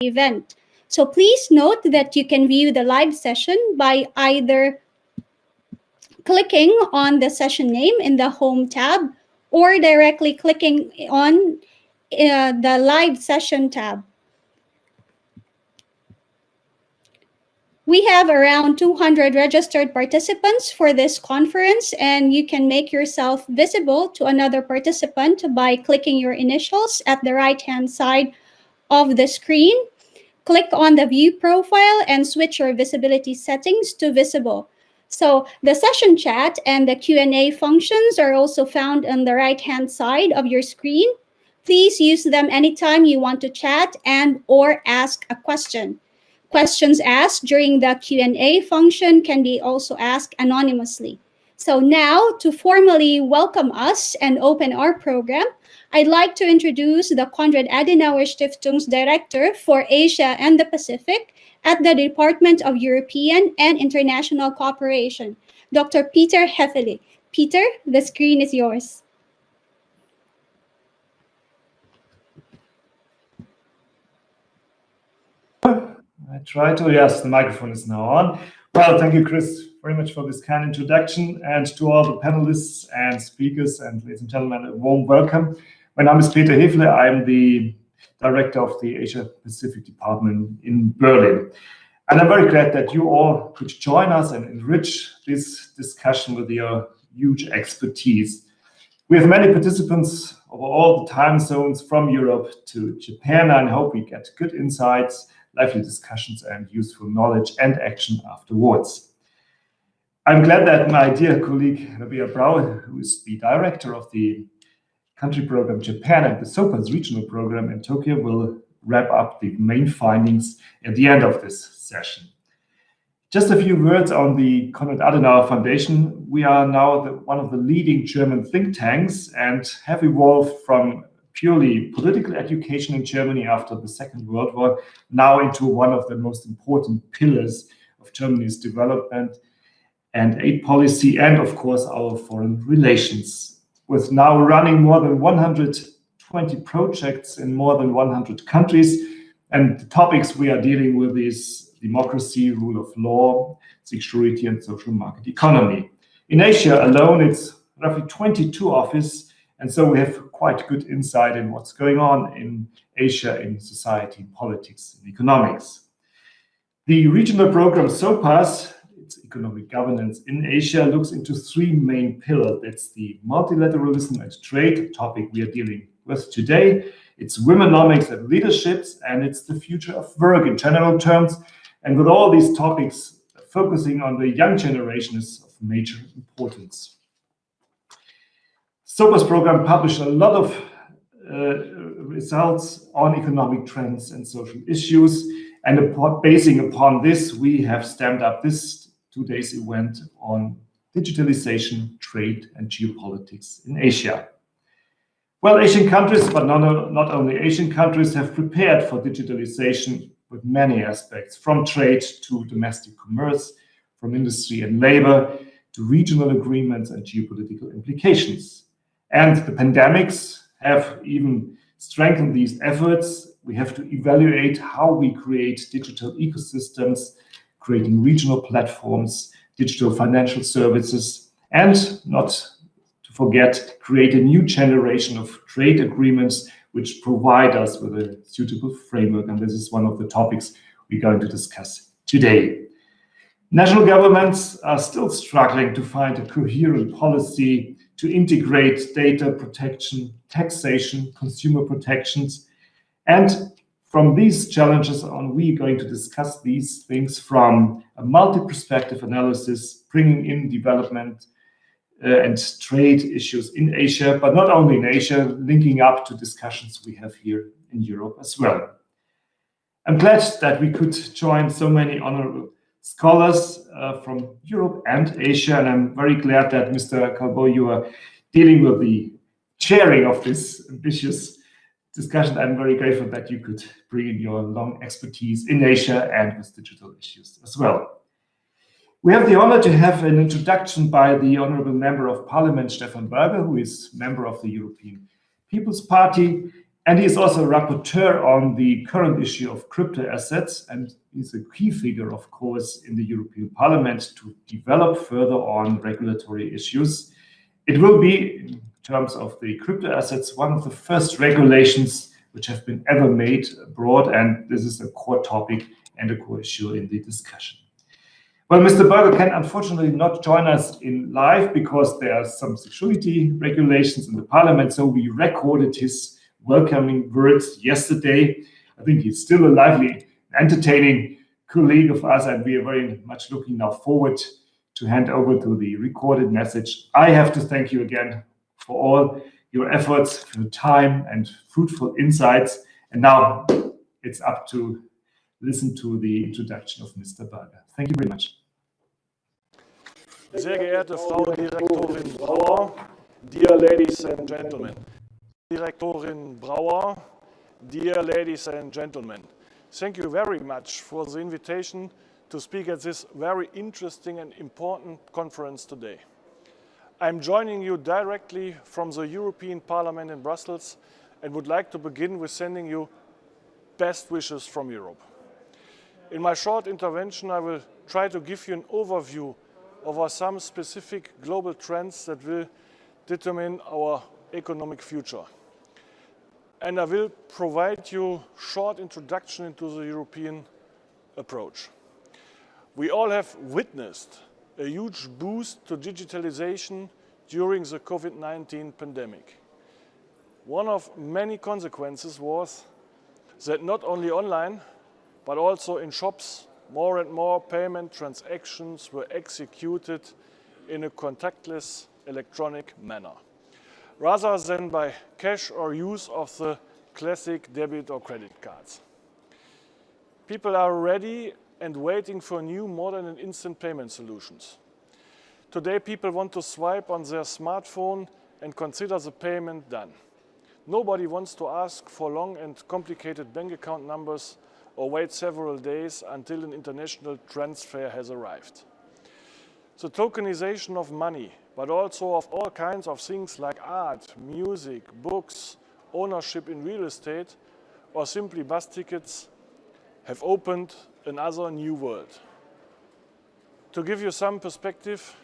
event. So please note that you can view the live session by either clicking on the session name in the Home tab or directly clicking on the live session tab. We have around 200 registered participants for this conference, and you can make yourself visible to another participant by clicking your initials at the right-hand side of the screen. Click on the view profile and switch your visibility settings to visible. So the session chat and the Q&A functions are also found on the right-hand side of your screen. Please use them anytime you want to chat and or ask a question. Questions asked during the Q&A function can be also asked anonymously. So now, to formally welcome us and open our program, I'd like to introduce the Konrad-Adenauer-Stiftung's Director for Asia and the Pacific at the Department of European and International Cooperation, Dr. Peter Hiffler. Peter, the screen is yours. I try to, yes, the microphone is now on. Well, thank you, Chris, very much for this kind introduction, and to all the panelists and speakers, and ladies and gentlemen, a warm welcome. My name is Peter Hiffler. I'm the Director of the Asia Pacific Department in Berlin. And I'm very glad that you all could join us and enrich this discussion with your huge expertise. We have many participants over all the time zones from Europe to Japan, and I hope we get good insights, lively discussions, and useful knowledge and action afterwards. I'm glad that my dear colleague, Rabea Brau, who is the director of the country program Japan and the SOPA's regional program in Tokyo, will wrap up the main findings at the end of this session. Just a few words on the Konrad-Adenauer Foundation. We are now one of the leading German think tanks and have evolved from purely political education in Germany after the Second World War, now into one of the most important pillars of Germany's development and aid policy, and of course our foreign relations. With now running more than 120 projects in more than 100 countries, and the topics we are dealing with is democracy, rule of law, security, and social market economy. In Asia alone, it's roughly 22 offices, and so we have quite good insight in what's going on in Asia, in society, politics, and economics. The regional program SOPAS, its economic governance in Asia, looks into three main pillars. That's the multilateralism and trade, topic we are dealing with today. It's womenomics and leaderships, and it's the future of work in general terms. And with all these topics, focusing on the young generation is of major importance. SOPA's program published a lot of results on economic trends and social issues, and basing upon this, we have stamped up this 2 days event on digitalization, trade, and geopolitics in Asia. Well, Asian countries, but not only Asian countries, have prepared for digitalization with many aspects, from trade to domestic commerce, from industry and labor to regional agreements and geopolitical implications. And the pandemics have even strengthened these efforts. We have to evaluate how we create digital ecosystems, creating regional platforms, digital financial services, and not to forget, create a new generation of trade agreements which provide us with a suitable framework. And this is one of the topics we're going to discuss today. National governments are still struggling to find a coherent policy to integrate data protection, taxation, consumer protections. And from these challenges on, we're going to discuss these things from a multi-perspective analysis, bringing in development and trade issues in Asia, but not only in Asia, linking up to discussions we have here in Europe as well. I'm glad that we could join so many honorable scholars from Europe and Asia, and I'm very glad that Mr. Calbo, you are dealing with the chairing of this ambitious discussion. I'm very grateful that you could bring in your long expertise in Asia and with digital issues as well. We have the honor to have an introduction by the Honorable Member of Parliament, Stefan Berger, who is member of the European People's Party. And he is also a rapporteur on the current issue of crypto assets, and he's a key figure, of course, in the European Parliament to develop further on regulatory issues. It will be, in terms of the crypto assets, one of the first regulations which have been ever made abroad, and this is a core topic and a core issue in the discussion. Well, Mr. Berger can unfortunately not join us in live because there are some security regulations in the Parliament, so we recorded his welcoming words yesterday. I think he's still a lively, entertaining colleague of us, and we are very much looking now forward to hand over to the recorded message. I have to thank you again for all your efforts, for your time and fruitful insights. And now it's up to listen to the introduction of Mr. Berger. Thank you very much. Sehr geehrte Frau Direktorin Brauer, dear ladies and gentlemen. Direktorin Brauer, dear ladies and gentlemen. Thank you very much for the invitation to speak at this very interesting and important conference today. I'm joining you directly from the European Parliament in Brussels and would like to begin with sending you best wishes from Europe. In my short intervention, I will try to give you an overview of some specific global trends that will determine our economic future. And I will provide you a short introduction into the European approach. We all have witnessed a huge boost to digitalization during the COVID-19 pandemic. One of many consequences was that not only online, but also in shops, more and more payment transactions were executed in a contactless electronic manner, rather than by cash or use of the classic debit or credit cards. People are ready and waiting for new modern and instant payment solutions. Today, people want to swipe on their smartphone and consider the payment done. Nobody wants to ask for long and complicated bank account numbers or wait several days until an international transfer has arrived. The tokenization of money, but also of all kinds of things like art, music, books, ownership in real estate, or simply bus tickets, have opened another new world. To give you some perspective,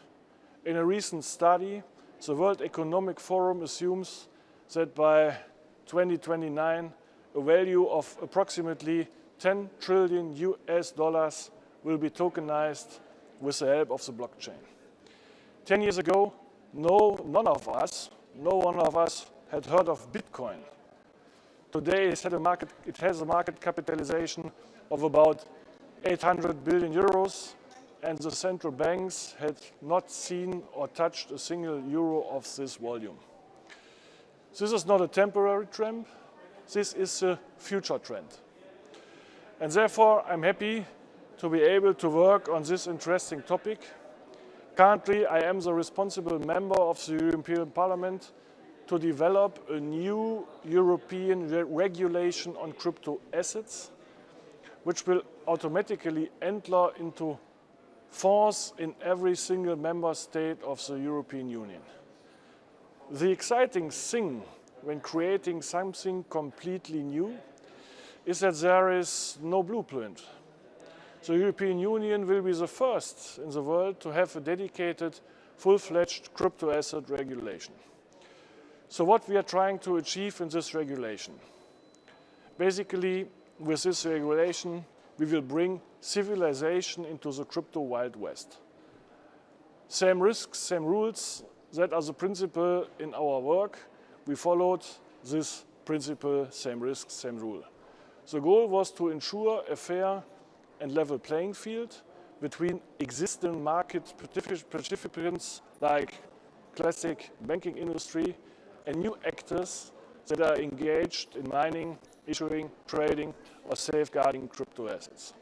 in a recent study, the World Economic Forum assumes that by 2029, a value of approximately 10 trillion US dollars will be tokenized with the help of the blockchain. 10 years ago, no one of us had heard of Bitcoin. Today, it has a market capitalization of about 800 billion euros, and the central banks had not seen or touched a single euro of this volume. This is not a temporary trend, this is a future trend. And therefore, I'm happy to be able to work on this interesting topic. Currently, I am the responsible member of the European Parliament to develop a new European regulation on crypto assets, which will automatically enter into force in every single member state of the European Union. The exciting thing when creating something completely new is that there is no blueprint. The European Union will be the first in the world to have a dedicated, full-fledged crypto asset regulation. So what we are trying to achieve in this regulation? Basically, with this regulation, we will bring civilization into the crypto Wild West. Same risks, same rules, that are the principle in our work. We followed this principle, same risks, same rule. The goal was to ensure a fair and level playing field between existing market participants like classic banking industry and new actors that are engaged in mining, issuing, trading, or safeguarding crypto assets.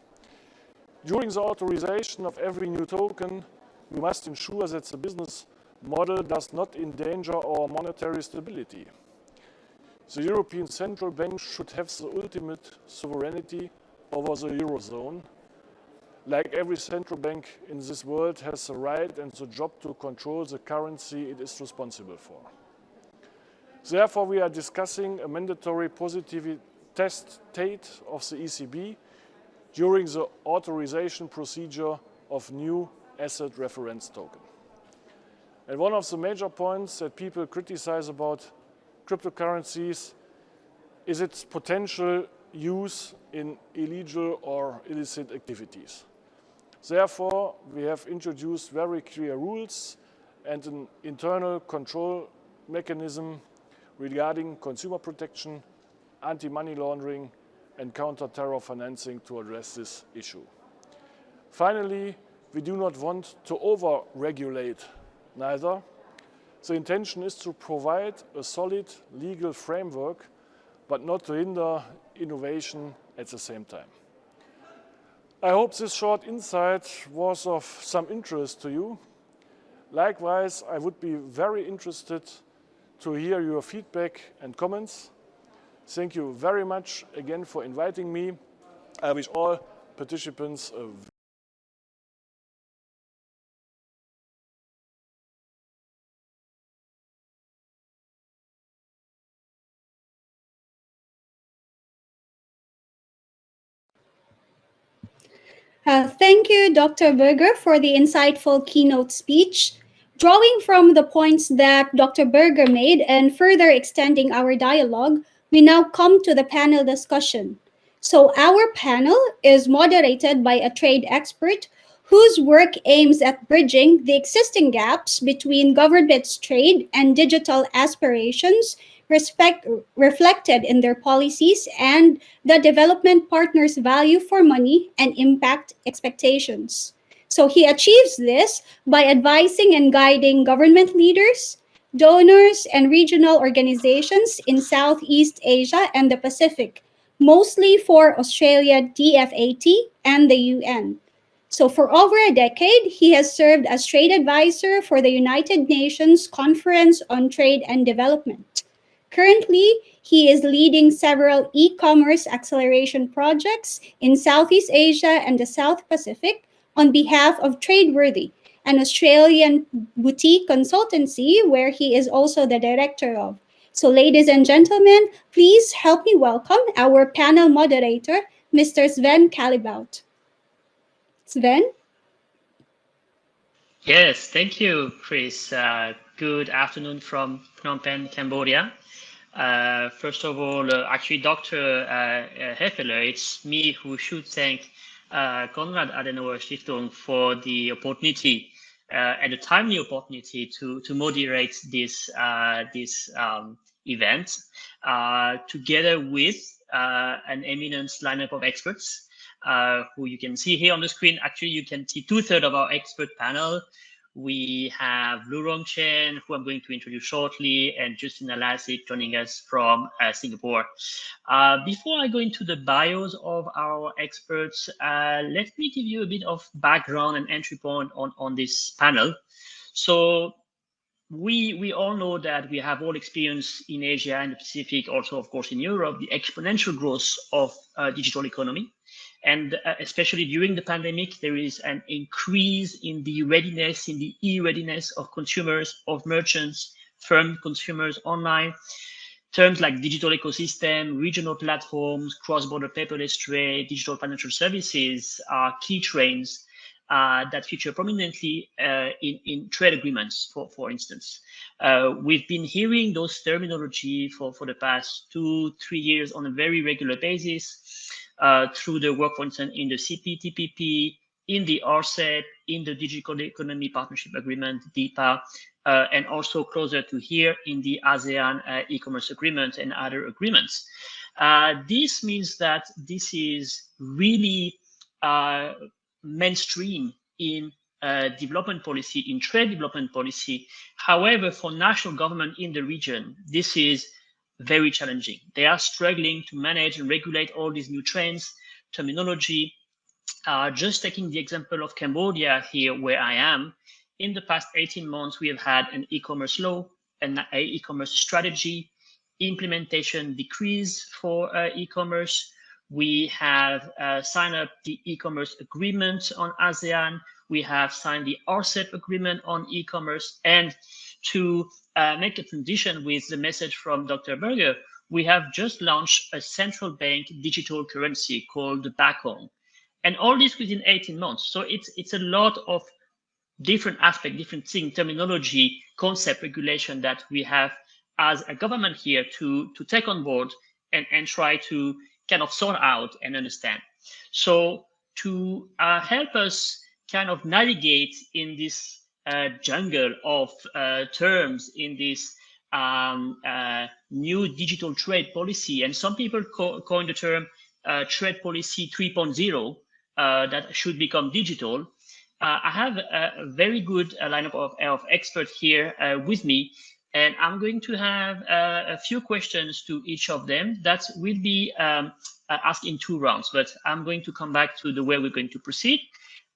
During the authorization of every new token, we must ensure that the business model does not endanger our monetary stability. The European Central Bank should have the ultimate sovereignty over the Eurozone. Like every central bank in this world has the right and the job to control the currency it is responsible for. Therefore, we are discussing a mandatory positivity test date of the ECB during the authorization procedure of new asset reference token. And one of the major points that people criticize about cryptocurrencies is its potential use in illegal or illicit activities. Therefore, we have introduced very clear rules and an internal control mechanism regarding consumer protection, anti-money laundering, and counter-terror financing to address this issue. Finally, we do not want to over-regulate neither. The intention is to provide a solid legal framework, but not to hinder innovation at the same time. I hope this short insight was of some interest to you. Likewise, I would be very interested to hear your feedback and comments. Thank you very much again for inviting me. I wish all participants a Thank you, Dr. Berger, for the insightful keynote speech. Drawing from the points that Dr. Berger made and further extending our dialogue, we now come to the panel discussion. So, our panel is moderated by a trade expert whose work aims at bridging the existing gaps between government's trade and digital aspirations reflected in their policies and the development partners' value for money and impact expectations. So he achieves this by advising and guiding government leaders, donors, and regional organizations in Southeast Asia and the Pacific, mostly for Australia DFAT and the UN. So, for over a decade, he has served as trade advisor for the United Nations Conference on Trade and Development. Currently, he is leading several e-commerce acceleration projects in Southeast Asia and the South Pacific on behalf of Tradeworthy, an Australian boutique consultancy where he is also the director of. So, ladies and gentlemen, please help me welcome our panel moderator, Mr. Sven Calibout. Sven? Yes, thank you, Chris. Good afternoon from Phnom Penh, Cambodia. First of all, actually, Dr. Hiffler, it's me who should thank Konrad-Adenauer-Stiftung for the opportunity and the timely opportunity to moderate this event together with an eminent lineup of experts who you can see here on the screen. Actually, you can see 2/3 of our expert panel. We have Chen, who I'm going to introduce shortly, and Justina Lasik joining us from Singapore. Before I go into the bios of our experts, let me give you a bit of background and entry point on this panel. So we all know that we have all experienced in Asia and the Pacific, also of course in Europe, the exponential growth of digital economy. And especially during the pandemic, there is an increase in the readiness, in the e-readiness of consumers, of merchants, firm consumers online. Terms like digital ecosystem, regional platforms, cross-border paperless trade, digital financial services are key trends that feature prominently in trade agreements, for instance. We've been hearing those terminology for the past 2-3 years on a very regular basis. Through the work, for instance, in the CPTPP, in the RCEP, in the Digital Economy Partnership Agreement, DEPA, and also closer to here in the Asean e-commerce agreement and other agreements. This means that this is really mainstream in development policy, in trade development policy. However, for national government in the region, this is very challenging. They are struggling to manage and regulate all these new trends, terminology. Just taking the example of Cambodia here, where I am, in the past 18 months, we have had an e-commerce law, an e-commerce strategy, implementation decrees for e-commerce. We have signed up the e-commerce agreement on ASEAN. We have signed the RCEP agreement on e-commerce. And to make a transition with the message from Dr. Berger, we have just launched a central bank digital currency called the Bakong. And all this within 18 months. So it's a lot of different aspects, different things, terminology, concept, regulation that we have as a government here to take on board and try to kind of sort out and understand. So to help us kind of navigate in this jungle of terms in this new digital trade policy, and some people coin the term trade policy 3.0 that should become digital. I have a very good lineup of experts here with me, and I'm going to have a few questions to each of them that will be asked in 2 rounds, but I'm going to come back to the way we're going to proceed.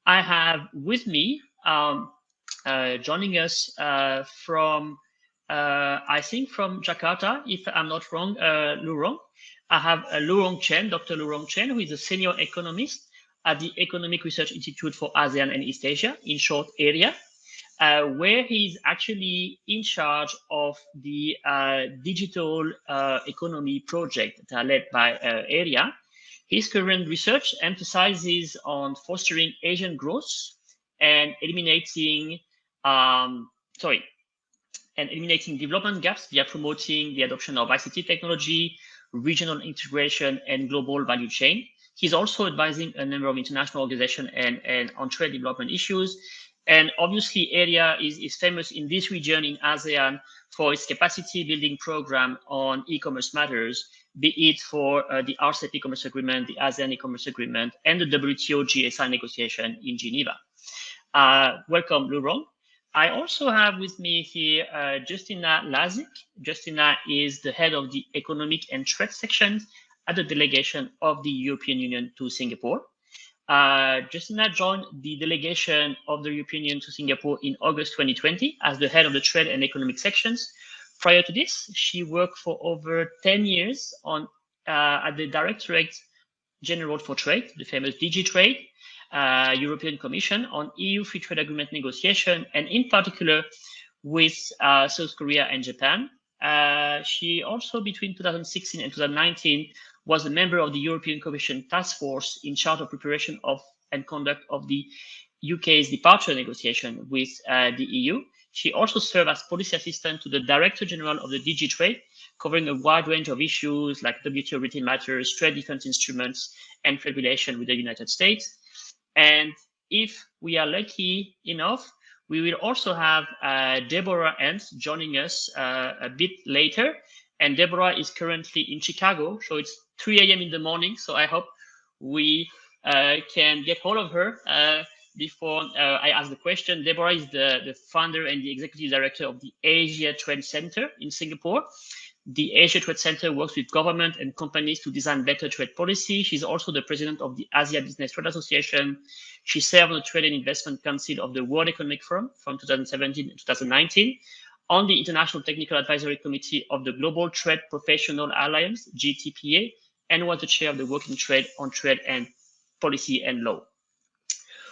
I have with me joining us from, I think from Jakarta, if I'm not wrong, Lurong. I have Lurong Chen, Dr. Lurong Chen, who is a senior economist at the Economic Research Institute for ASEAN and East Asia, in short, AREA, where he's actually in charge of the digital economy project that are led by AREA. His current research emphasizes on fostering Asian growth and eliminating development gaps via promoting the adoption of ICT technology, regional integration, and global value chain. He's also advising a number of international organizations and on trade development issues. And obviously, AREA is famous in this region in ASEAN for its capacity building program on e-commerce matters, be it for the RCEP e-commerce agreement, the ASEAN e-commerce agreement, and the WTO GSI negotiation in Geneva. Welcome, Lurong. I also have with me here Justina Lazik. Justina is the head of the Economic and Trade section at the delegation of the European Union to Singapore. Justina joined the delegation of the European Union to Singapore in August 2020 as the head of the Trade and Economic sections. Prior to this, she worked for over 10 years at the Directorate General for Trade, the famous DG Trade, European Commission, on EU Free Trade Agreement negotiation, and in particular with South Korea and Japan. She also, between 2016 and 2019, was a member of the European Commission Task Force in charge of preparation of and conduct of the UK's departure negotiation with the EU. She also served as policy assistant to the Director General of the DG Trade, covering a wide range of issues like WTO written matters, trade defense instruments, and trade relations with the United States. And if we are lucky enough, we will also have Deborah Ents joining us a bit later. And Deborah is currently in Chicago, so it's 3 a.m. in the morning. So I hope we can get hold of her before I ask the question. Deborah is the founder and the executive director of the Asia Trade Center in Singapore. The Asia Trade Center works with government and companies to design better trade policy. She's also the president of the Asia Business Trade Association. She served on the Trade and Investment Council of the World Economic Forum from 2017 to 2019, on the International Technical Advisory Committee of the Global Trade Professional Alliance, GTPA, and was the chair of the Working Trade on Trade and Policy and Law.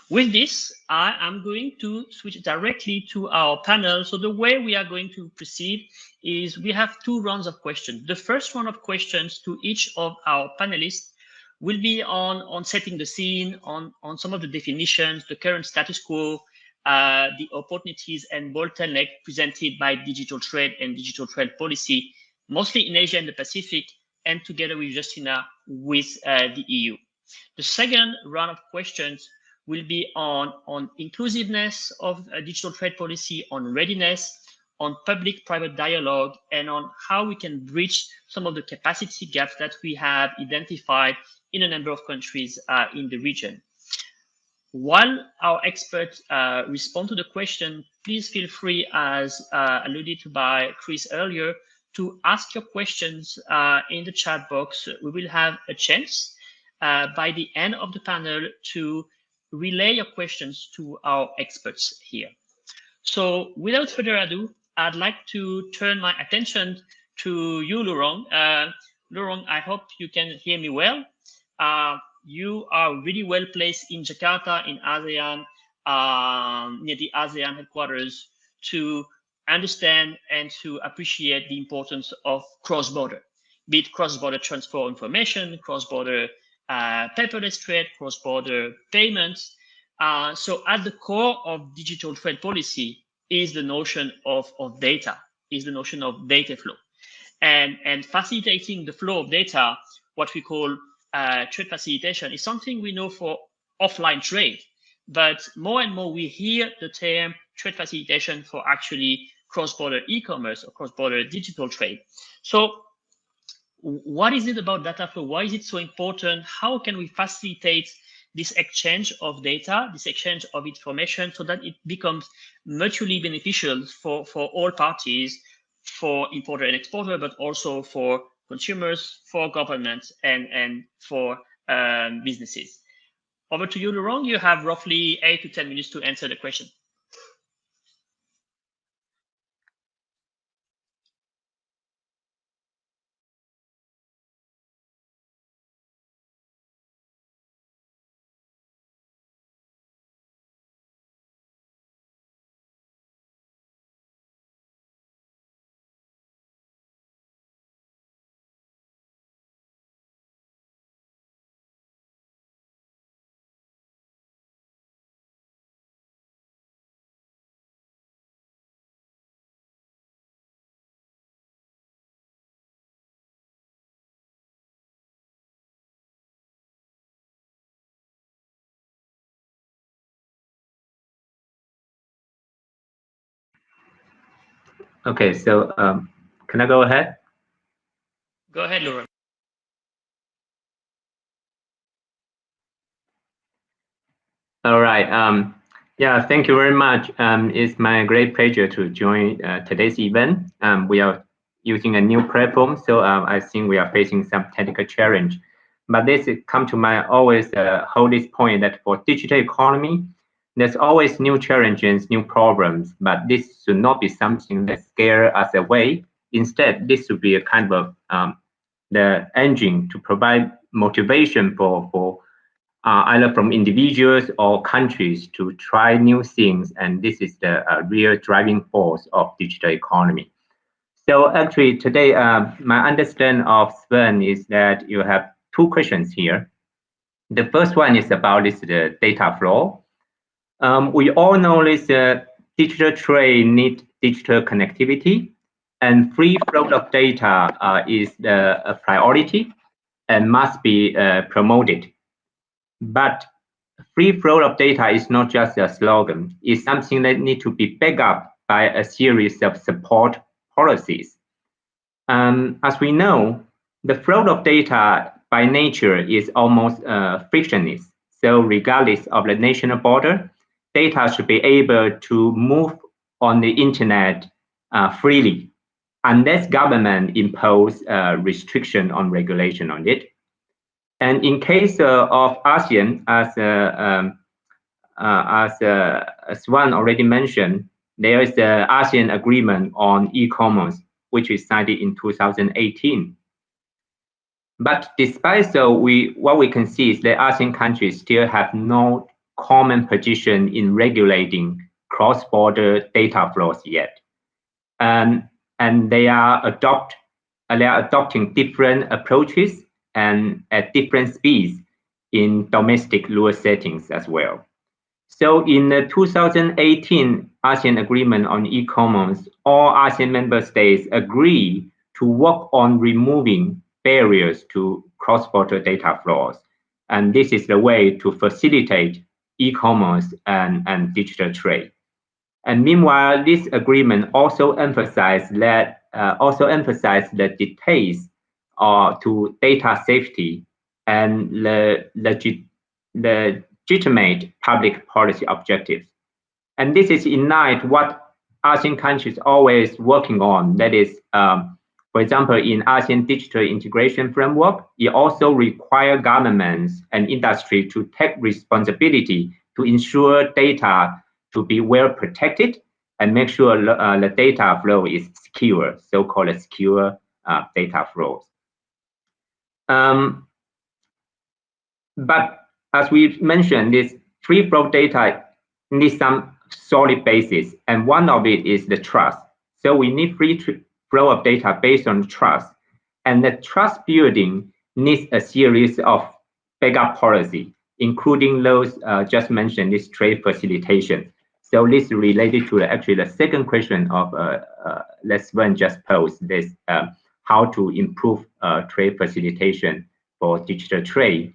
With this, I am going to switch directly to our panel. So the way we are going to proceed is we have 2 rounds of questions. The first round of questions to each of our panelists will be on setting the scene, on some of the definitions, the current status quo, the opportunities and bottleneck presented by digital trade and digital trade policy, mostly in Asia and the Pacific, and together with Justina with the EU. The second round of questions will be on inclusiveness of digital trade policy, on readiness, on public-private dialogue, and on how we can bridge some of the capacity gaps that we have identified in a number of countries in the region. While our experts respond to the question, please feel free, as alluded to by Chris earlier, to ask your questions in the chat box. We will have a chance by the end of the panel to relay your questions to our experts here. So without further ado, I'd like to turn my attention to you, Lurong. Lurong, I hope you can hear me well. you are really well placed in Jakarta, in ASEAN, near the ASEAN headquarters, to understand and to appreciate the importance of cross-border, be it cross-border transfer of information, cross-border paperless trade, cross-border payments. So at the core of digital trade policy is the notion of data, is the notion of data flow. And facilitating the flow of data, what we call trade facilitation, is something we know for offline trade. But more and more we hear the term trade facilitation for actually cross-border e-commerce or cross-border digital trade. So what is it about data flow? Why is it so important? How can we facilitate this exchange of data, this exchange of information, so that it becomes mutually beneficial for all parties, for importer and exporter, but also for consumers, for governments, and for businesses? Over to you, Laurent. You have roughly 8 to 10 minutes to answer the question. Okay, so can I go ahead? Go ahead, Laurent. All right. Yeah, thank you very much. It's my great pleasure to join today's event. We are using a new platform, so I think we are facing some technical challenge. But this come to my always hold this point that for digital economy, there's always new challenges, new problems. But this should not be something that scare us away. Instead, this should be a kind of the engine to provide motivation for either from individuals or countries to try new things. And this is the real driving force of digital economy. So actually today, my understanding of Sven is that you have two questions here. The first one is about the data flow. We all know this digital trade needs digital connectivity, and free flow of data is a priority and must be promoted. But free flow of data is not just a slogan. It's something that needs to be backed up by a series of support policies. As we know, the flow of data by nature is almost frictionless. So regardless of the national border, data should be able to move on the internet freely, unless government impose restriction on regulation on it. And in case of ASEAN, as Swan already mentioned, there is the ASEAN Agreement on e-commerce, which is signed in 2018. But despite so, what we can see is that ASEAN countries still have no common position in regulating cross-border data flows yet, and they are adopting different approaches and at different speeds in domestic law settings as well. So in the 2018 ASEAN Agreement on e-commerce, all ASEAN member states agree to work on removing barriers to cross-border data flows. And this is the way to facilitate e-commerce and digital trade. And meanwhile, this agreement also emphasized the details to data safety and the legitimate public policy objectives. And this is in line with what ASEAN countries always working on. That is, for example, in ASEAN Digital Integration Framework, it also requires governments and industry to take responsibility to ensure data to be well protected and make sure the data flow is secure, so-called secure data flows. But as we mentioned, this free flow data needs some solid basis, and one of it is the trust. So we need free flow of data based on trust, and the trust building needs a series of backup policy, including those just mentioned, this trade facilitation. So this is related to actually the second question of Les Sven just posed, this how to improve trade facilitation for digital trade.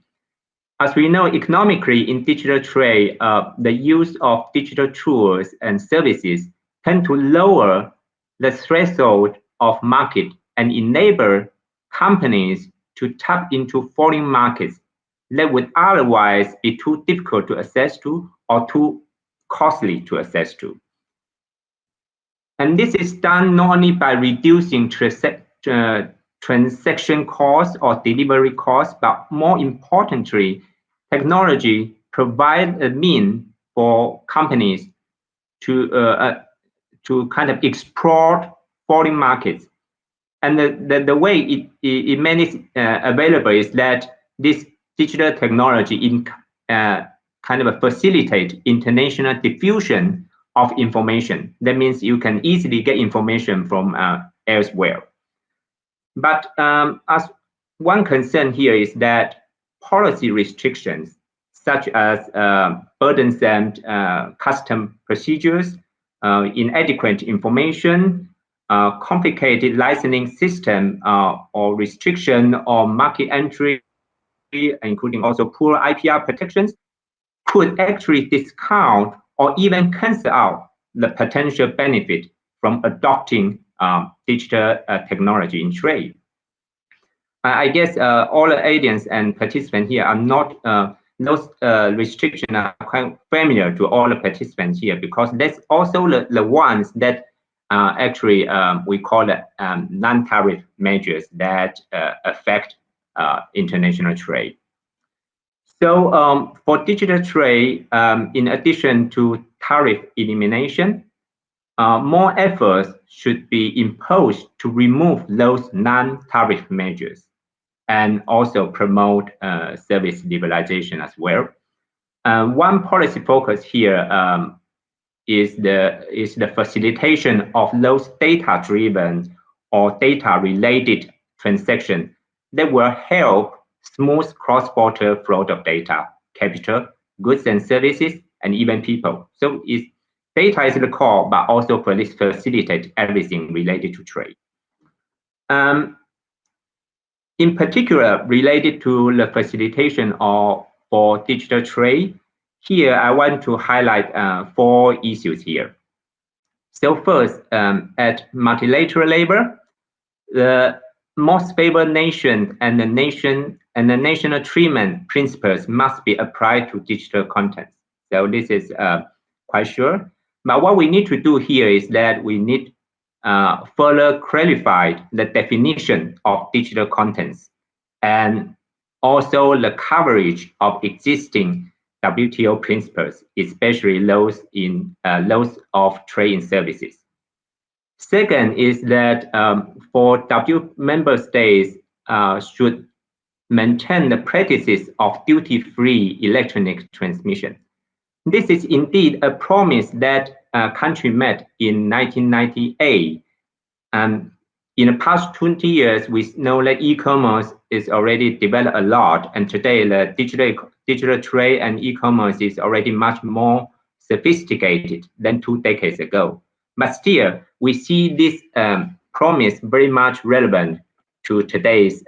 As we know, economically in digital trade, the use of digital tools and services tend to lower the threshold of market and enable companies to tap into foreign markets that would otherwise be too difficult to access to or too costly to access to. And this is done not only by reducing transaction costs or delivery costs, but more importantly, technology provides a means for companies to kind of explore foreign markets. And the way it made it available is that this digital technology kind of facilitate international diffusion of information. That means you can easily get information from elsewhere. But as one concern here is that policy restrictions, such as burdensome custom procedures, inadequate information, complicated licensing system, or restriction on market entry, including also poor IPR protections, could actually discount or even cancel out the potential benefit from adopting digital technology in trade. I guess all the audience and participants here are not, those restrictions are quite familiar to all the participants here, because that's also the ones that actually we call it non-tariff measures that affect international trade. So for digital trade, in addition to tariff elimination, more efforts should be imposed to remove those non-tariff measures and also promote service liberalization as well. One policy focus here is the facilitation of those data-driven or data-related transactions that will help smooth cross-border flow of data, capital, goods and services, and even people. So data is the core, but also facilitate everything related to trade. In particular, related to the facilitation for digital trade, here I want to highlight 4 issues here. So first, at multilateral level, the most favored nation and the national treatment principles must be applied to digital content. So this is quite sure. But what we need to do here is that we need further clarify the definition of digital contents and also the coverage of existing WTO principles, especially those of trade in services. Second is that for WTO member states should maintain the practices of duty-free electronic transmission. This is indeed a promise that country made in 1998. And in the past 20 years, we know that e-commerce is already developed a lot. And today, the digital trade and e-commerce is already much more sophisticated than 2 decades ago. But still, we see this promise very much relevant to today's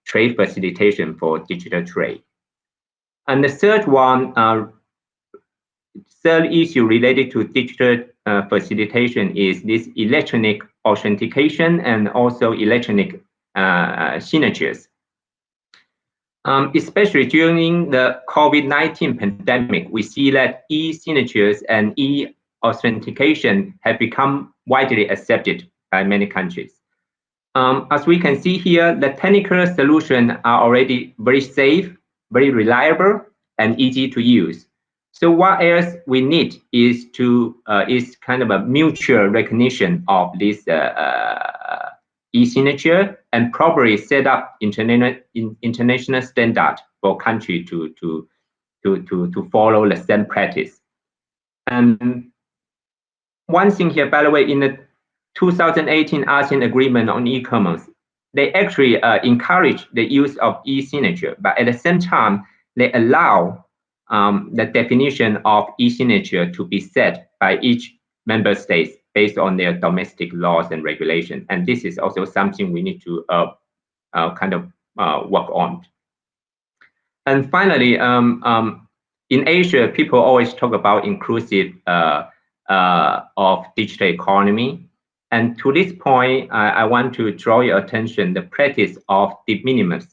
trade facilitation for digital trade. And the third issue related to digital facilitation is this electronic authentication and also electronic signatures. Especially during the COVID-19 pandemic, we see that e-signatures and e-authentication have become widely accepted by many countries. As we can see here, the technical solutions are already very safe, very reliable, and easy to use. So what else we need is kind of a mutual recognition of this e-signature and properly set up international standard for country to follow the same practice. And one thing here, by the way, in the 2018 ASEAN Agreement on e-commerce, they actually encourage the use of e-signature, but at the same time, they allow the definition of e-signature to be set by each member state based on their domestic laws and regulations. And this is also something we need to kind of work on. And finally, in Asia, people always talk about inclusive of digital economy. And to this point, I want to draw your attention the practice of de minimis,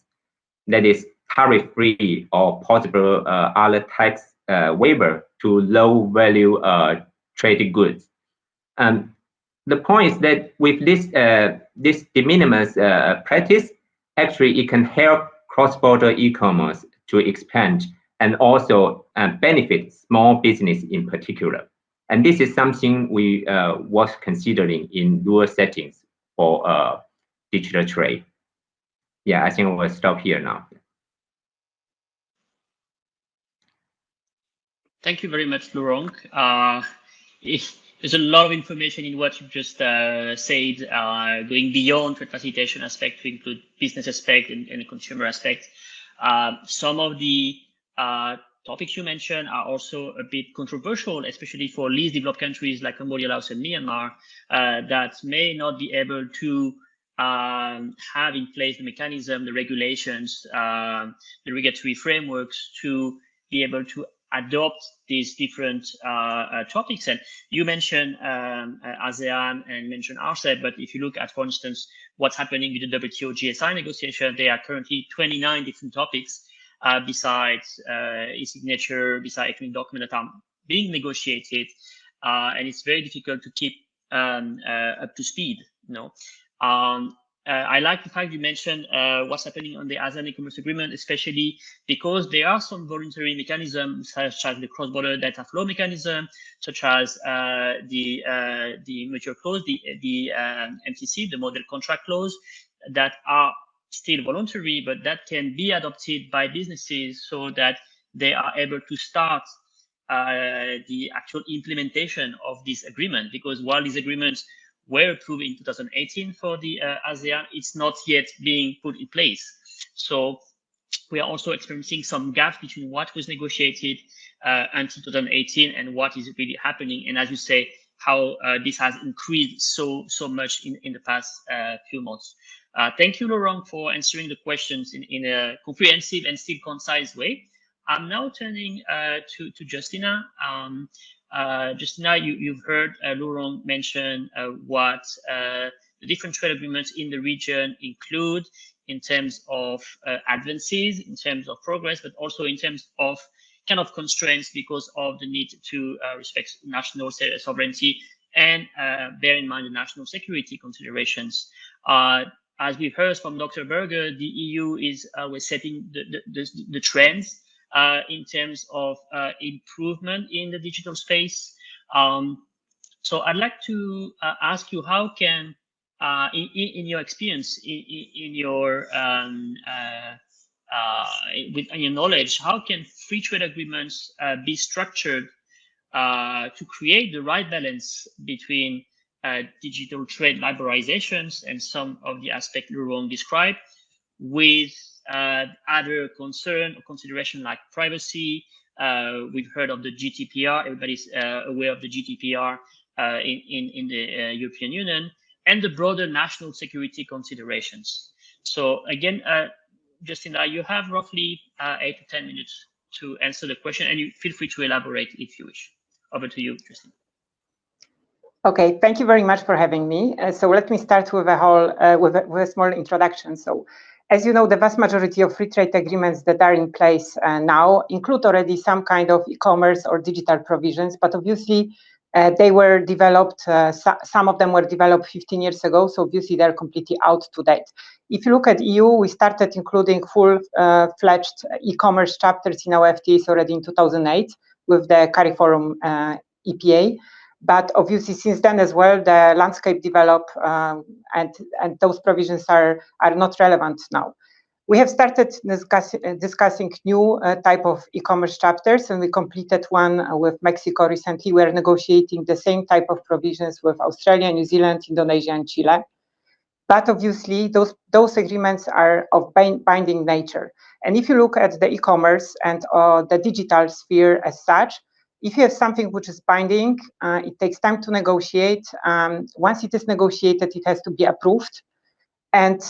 that is tariff-free or possible other tax waiver to low-value traded goods. The point is that with this de minimis practice, actually it can help cross-border e-commerce to expand and also benefit small business in particular. And this is something we was considering in rural settings for digital trade. Yeah, I think we'll stop here now. Thank you very much, Laurent. There's a lot of information in what you just said, going beyond trade facilitation aspect to include business aspect and consumer aspect. Some of the topics you mentioned are also a bit controversial, especially for least developed countries like Cambodia, Laos, and Myanmar, that may not be able to have in place the mechanism, the regulations, the regulatory frameworks to be able to adopt these different topics. And you mentioned ASEAN and mentioned RCEP, but if you look at, for instance, what's happening with the WTO GSI negotiation, there are currently 29 different topics besides e-signature, besides economic documents that are being negotiated, and it's very difficult to keep up to speed. I like the fact you mentioned what's happening on the ASEAN e-commerce agreement, especially because there are some voluntary mechanisms such as the cross-border data flow mechanism, such as the mutual clause, the MTC, the model contract clause, that are still voluntary, but that can be adopted by businesses so that they are able to start the actual implementation of this agreement. Because while these agreements were approved in 2018 for the ASEAN, it's not yet being put in place. So we are also experiencing some gaps between what was negotiated until 2018 and what is really happening. And as you say, how this has increased so much in the past few months. Thank you, Laurent, for answering the questions in a comprehensive and still concise way. I'm now turning to Justina. Justina, you've heard Laurent mention what the different trade agreements in the region include in terms of advances, in terms of progress, but also in terms of kind of constraints because of the need to respect national sovereignty and bear in mind the national security considerations. As we've heard from Dr. Berger, the EU is setting the trends in terms of improvement in the digital space. So I'd like to ask you, how can, in your experience, in your knowledge, how can free trade agreements be structured to create the right balance between digital trade liberalizations and some of the aspects Laurent described with other concern or consideration like privacy? We've heard of the GDPR. Everybody's aware of the GDPR in the European Union, and the broader national security considerations. So again, Justina, you have roughly 8 to 10 minutes to answer the question, and you feel free to elaborate if you wish. Over to you, Justina. Okay, thank you very much for having me. So let me start with a small introduction. So, as you know, the vast majority of free trade agreements that are in place now include already some kind of e-commerce or digital provisions, but obviously they were developed, some of them were developed 15 years ago, so obviously they're completely out to date. If you look at EU, we started including full-fledged e-commerce chapters in our FTAs already in 2008 with the CARIFORUM EPA. But obviously, since then as well, the landscape developed, and those provisions are not relevant now. We have started discussing new type of e-commerce chapters, and we completed one with Mexico recently. We are negotiating the same type of provisions with Australia, New Zealand, Indonesia, and Chile. But obviously, those agreements are of binding nature. And if you look at the e-commerce and the digital sphere as such, if you have something which is binding, it takes time to negotiate. Once it is negotiated, it has to be approved. And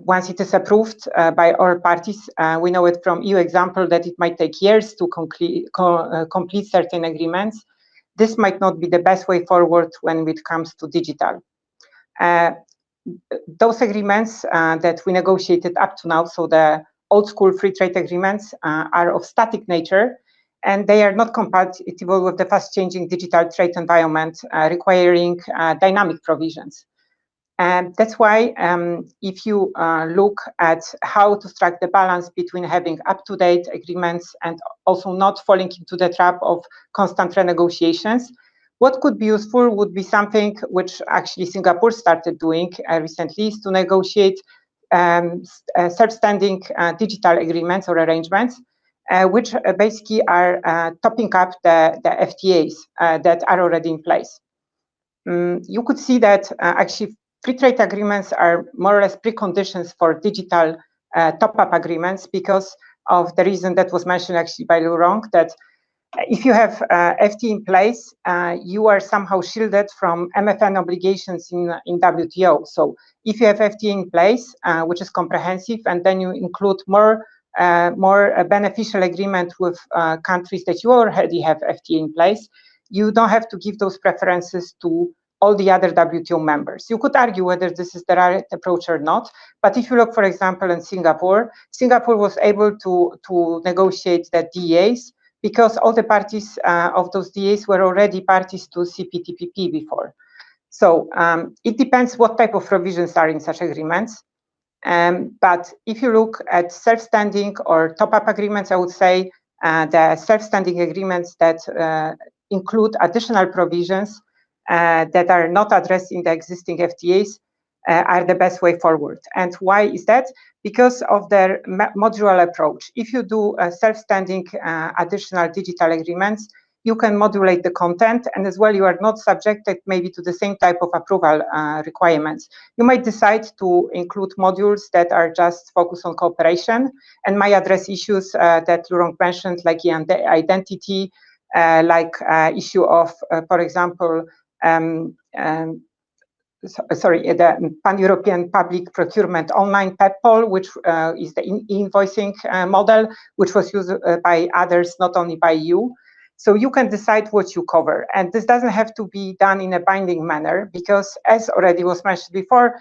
once it is approved by all parties, we know it from EU example that it might take years to complete certain agreements. This might not be the best way forward when it comes to digital. Those agreements that we negotiated up to now, so the old school free trade agreements, are of static nature, and they are not compatible with the fast changing digital trade environment, requiring dynamic provisions. And that's why if you look at how to strike the balance between having up-to-date agreements and also not falling into the trap of constant renegotiations, what could be useful would be something which actually Singapore started doing recently, is to negotiate self-standing digital agreements or arrangements, which basically are topping up the FTAs that are already in place. You could see that actually free trade agreements are more or less preconditions for digital top-up agreements because of the reason that was mentioned actually by Laurent, that if you have FTA in place, you are somehow shielded from MFN obligations in WTO. So if you have FTA in place, which is comprehensive, and then you include more beneficial agreement with countries that you already have FTA in place, you don't have to give those preferences to all the other WTO members. You could argue whether this is the right approach or not, but if you look, for example, in Singapore was able to negotiate the DEAs because all the parties of those DEAs were already parties to CPTPP before. So it depends what type of provisions are in such agreements. But if you look at self-standing or top-up agreements, I would say the self-standing agreements that include additional provisions that are not addressed in the existing FTAs are the best way forward. And why is that? Because of their modular approach. If you do self-standing additional digital agreements, you can modulate the content, and as well you are not subjected maybe to the same type of approval requirements. You might decide to include modules that are just focused on cooperation and might address issues that Laurent mentioned, like identity, like issue of, for example, the Pan-European Public Procurement Online PEPPOL, which is the invoicing model, which was used by others, not only by you. So you can decide what you cover. And this doesn't have to be done in a binding manner, because as already was mentioned before,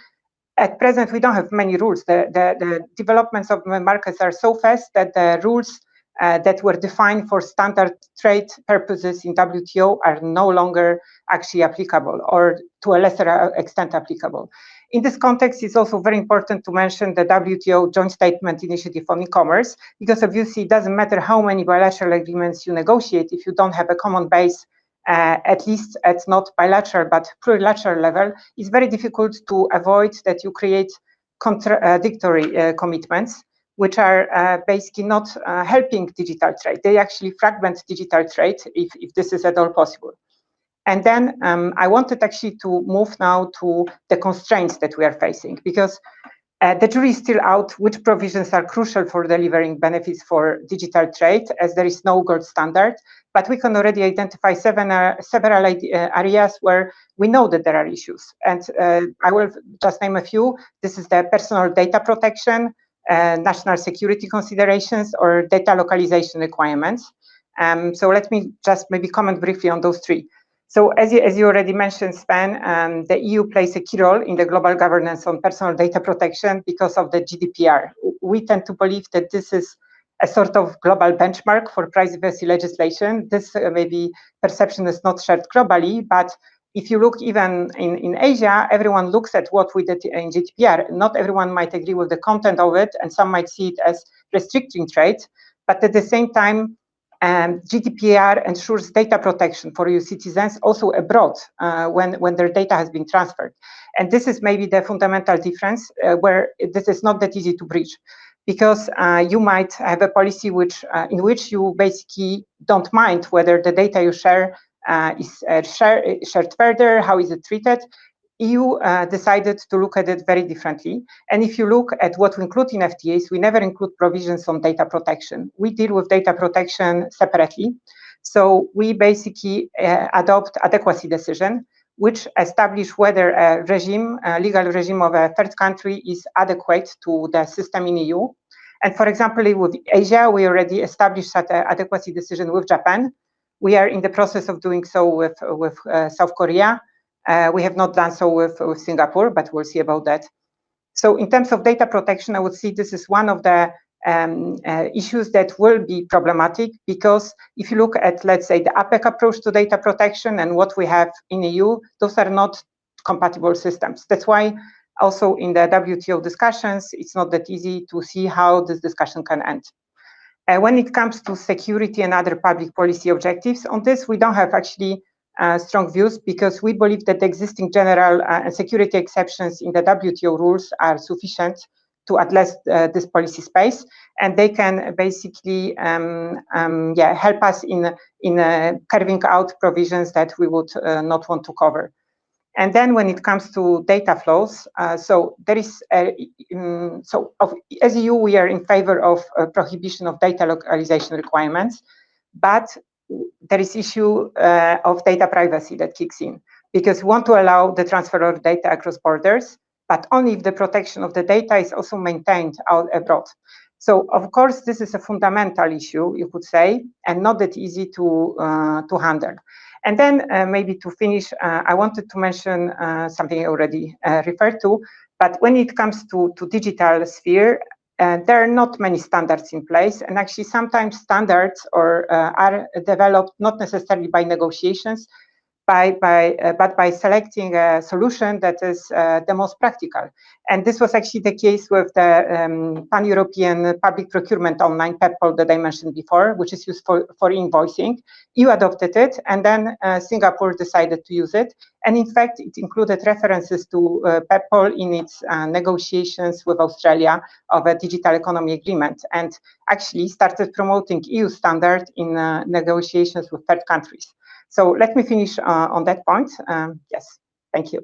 at present, we don't have many rules. The developments of the markets are so fast that the rules that were defined for standard trade purposes in WTO are no longer actually applicable, or to a lesser extent applicable. In this context, it's also very important to mention the WTO Joint Statement Initiative on e-commerce, because obviously it doesn't matter how many bilateral agreements you negotiate if you don't have a common base, at least at not bilateral but plurilateral level. It's very difficult to avoid that you create contradictory commitments, which are basically not helping digital trade. They actually fragment digital trade if this is at all possible. And then I wanted actually to move now to the constraints that we are facing, because the jury is still out which provisions are crucial for delivering benefits for digital trade, as there is no gold standard. But we can already identify several areas where we know that there are issues. And I will just name a few. This is the personal data protection, national security considerations, or data localization requirements. So let me just maybe comment briefly on those three. So as you already mentioned, Sven, the EU plays a key role in the global governance on personal data protection because of the GDPR. We tend to believe that this is a sort of global benchmark for privacy legislation. This maybe perception is not shared globally, but if you look even in Asia, everyone looks at what we did in GDPR. Not everyone might agree with the content of it, and some might see it as restricting trade, but at the same time, GDPR ensures data protection for EU citizens also abroad when their data has been transferred. And this is maybe the fundamental difference where this is not that easy to breach. because you might have a policy in which you basically don't mind whether the data you share is shared further, how is it treated. EU decided to look at it very differently. And if you look at what we include in FTAs, we never include provisions on data protection. We deal with data protection separately. So we basically adopt adequacy decision, which establish whether a legal regime of a third country is adequate to the system in EU. And for example, with Asia, we already established that adequacy decision with Japan. We are in the process of doing so with South Korea. We have not done so with Singapore, but we'll see about that. So in terms of data protection, I would say this is one of the issues that will be problematic, because if you look at, let's say, the APEC approach to data protection and what we have in EU, those are not compatible systems. That's why also in the WTO discussions, it's not that easy to see how this discussion can end. When it comes to security and other public policy objectives, on this, we don't have actually strong views, because we believe that the existing general and security exceptions in the WTO rules are sufficient to address this policy space, and they can basically help us in carving out provisions that we would not want to cover. And then when it comes to data flows, so there is as EU, we are in favor of prohibition of data localization requirements, but there is issue of data privacy that kicks in, because we want to allow the transfer of data across borders, but only if the protection of the data is also maintained out abroad. So of course, this is a fundamental issue, you could say, and not that easy to handle. And then maybe to finish, I wanted to mention something I already referred to, but when it comes to digital sphere, there are not many standards in place, and actually sometimes standards are developed not necessarily by negotiations, but by selecting a solution that is the most practical. And this was actually the case with the Pan-European Public Procurement Online PEPPOL that I mentioned before, which is used for invoicing. EU adopted it, and then Singapore decided to use it. And in fact, it included references to PEPPOL in its negotiations with Australia of a digital economy agreement, and actually started promoting EU standard in negotiations with third countries. So let me finish on that point. Yes, thank you.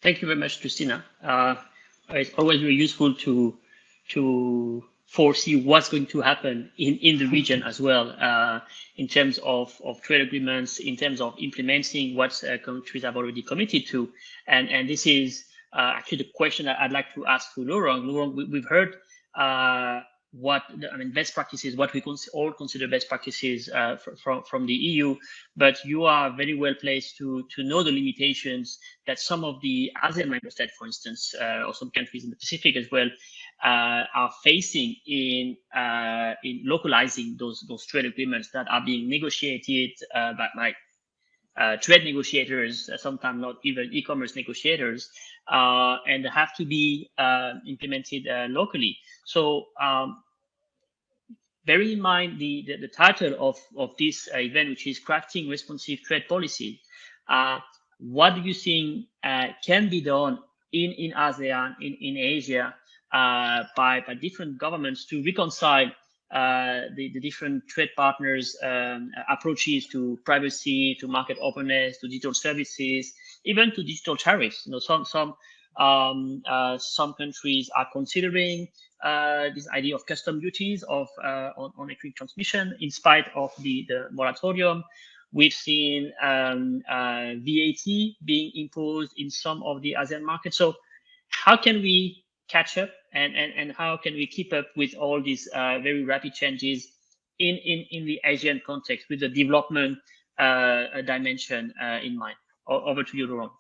Thank you very much, Christina. It's always very useful to foresee what's going to happen in the region as well, in terms of trade agreements, in terms of implementing what countries have already committed to. And this is actually the question that I'd like to ask to Laurent. Laurent, we've heard best practices, what we all consider best practices from the EU, but you are very well placed to know the limitations that some of the Asean member states, for instance, or some countries in the Pacific as well, are facing in localizing those trade agreements that are being negotiated by trade negotiators, sometimes not even e-commerce negotiators, and have to be implemented locally. So bearing in mind the title of this event, which is Crafting Responsive Trade Policy, what do you think can be done in ASEAN, in Asia, by different governments to reconcile the different trade partners' approaches to privacy, to market openness, to digital services, even to digital tariffs? You know, some countries are considering this idea of custom duties on electronic transmission in spite of the moratorium. We've seen VAT being imposed in some of the ASEAN markets. So how can we catch up and how can we keep up with all these very rapid changes in the Asian context with the development dimension in mind? Over to you, Laurent.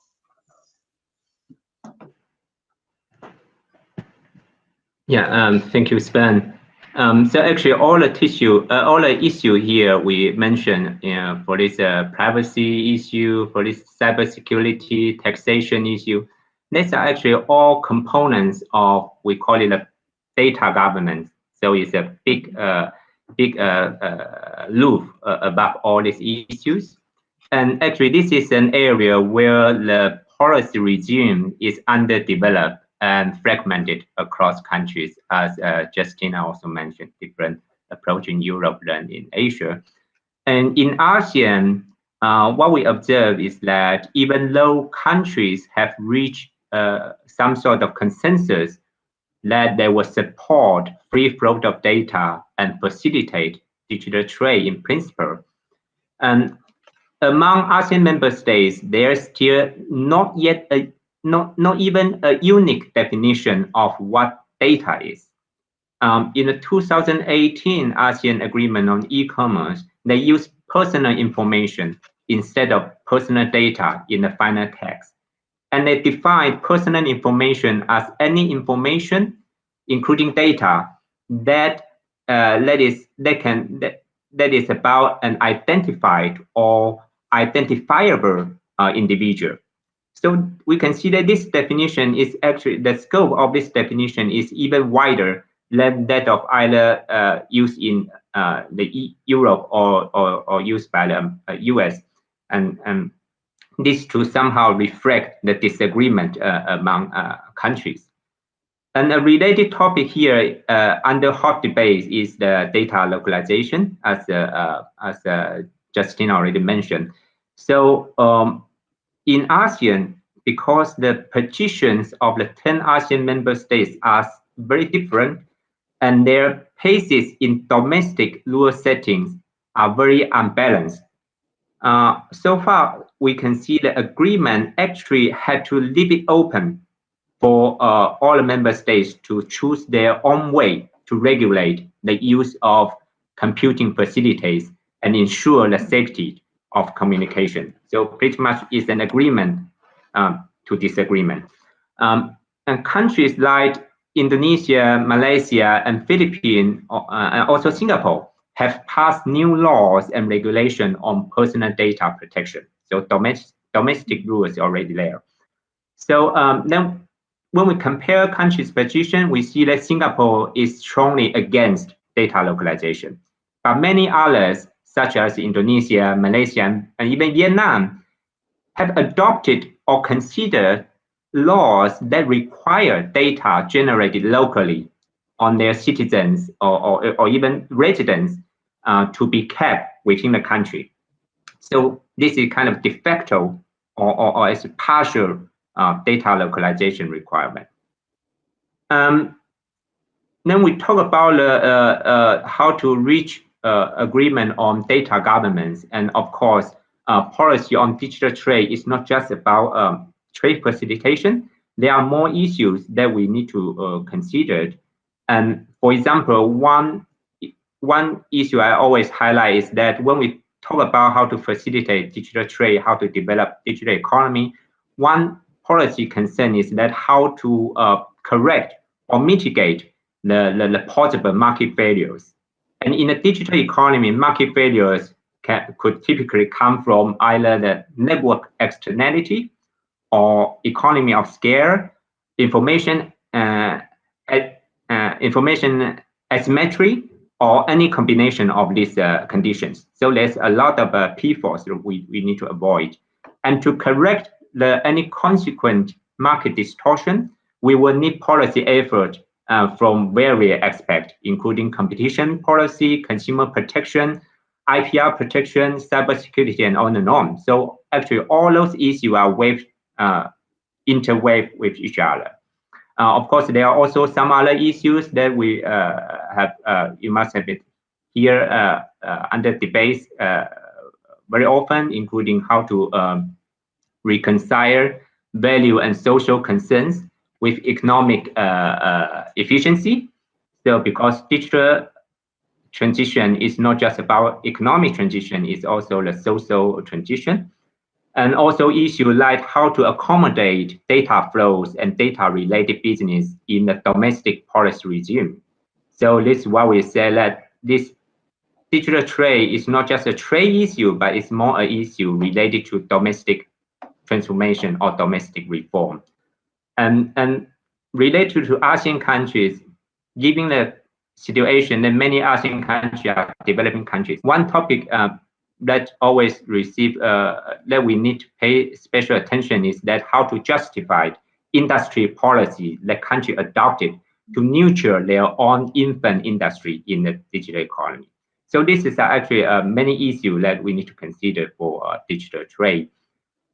Yeah, thank you, Sven. So actually, all the issue here we mentioned, for this privacy issue, for this cybersecurity, taxation issue, these are actually all components of, we call it a data governance. So it's a big roof above all these issues. And actually, this is an area where the policy regime is underdeveloped and fragmented across countries, as Justina also mentioned, different approach in Europe than in Asia. And in ASEAN, what we observe is that even though countries have reached some sort of consensus that they will support free flow of data and facilitate digital trade in principle, and among ASEAN member states, there's still not even a unique definition of what data is. In the 2018 ASEAN Agreement on E-commerce, they use personal information instead of personal data in the final text. And they define personal information as any information, including data, that is about an identified or identifiable individual. So we can see that this definition is actually, the scope of this definition is even wider than that of either used in Europe or used by the US. And this to somehow reflect the disagreement among countries. And a related topic here under hot debate is the data localization, as Justin already mentioned. So in ASEAN, because the positions of the 10 ASEAN member states are very different, and their paces in domestic rural settings are very unbalanced. So far, we can see the agreement actually had to leave it open for all the member states to choose their own way to regulate the use of computing facilities and ensure the safety of communication. So pretty much it's an agreement to disagreement. And countries like Indonesia, Malaysia, and Philippines, and also Singapore, have passed new laws and regulation on personal data protection. So domestic rules are already there. So then when we compare countries' position, we see that Singapore is strongly against data localization. But many others, such as Indonesia, Malaysia, and even Vietnam, have adopted or considered laws that require data generated locally on their citizens or even residents to be kept within the country. So this is kind of de facto or as a partial data localization requirement. Then we talk about how to reach agreement on data governance. And of course, policy on digital trade is not just about trade facilitation. There are more issues that we need to consider. And for example, one issue I always highlight is that when we talk about how to facilitate digital trade, how to develop digital economy, one policy concern is that how to correct or mitigate the possible market failures. And in a digital economy, market failures could typically come from either the network externality or economy of scale, information asymmetry, or any combination of these conditions. So there's a lot of pitfalls that we need to avoid. And to correct any consequent market distortion, we will need policy effort from various aspects, including competition policy, consumer protection, IPR protection, cybersecurity, and on and on. So actually, all those issues are interweaved with each other. Of course, there are also some other issues that we you must have it here under debate very often, including how to reconcile value and social concerns with economic efficiency. So because digital transition is not just about economic transition, it's also the social transition. And also issues like how to accommodate data flows and data-related business in the domestic policy regime. So this is why we say that this digital trade is not just a trade issue, but it's more an issue related to domestic transformation or domestic reform. And related to ASEAN countries, given the situation that many ASEAN countries are developing countries, one topic that always receive that we need to pay special attention is that how to justify industry policy that country adopted to nurture their own infant industry in the digital economy. So this is actually many issues that we need to consider for digital trade.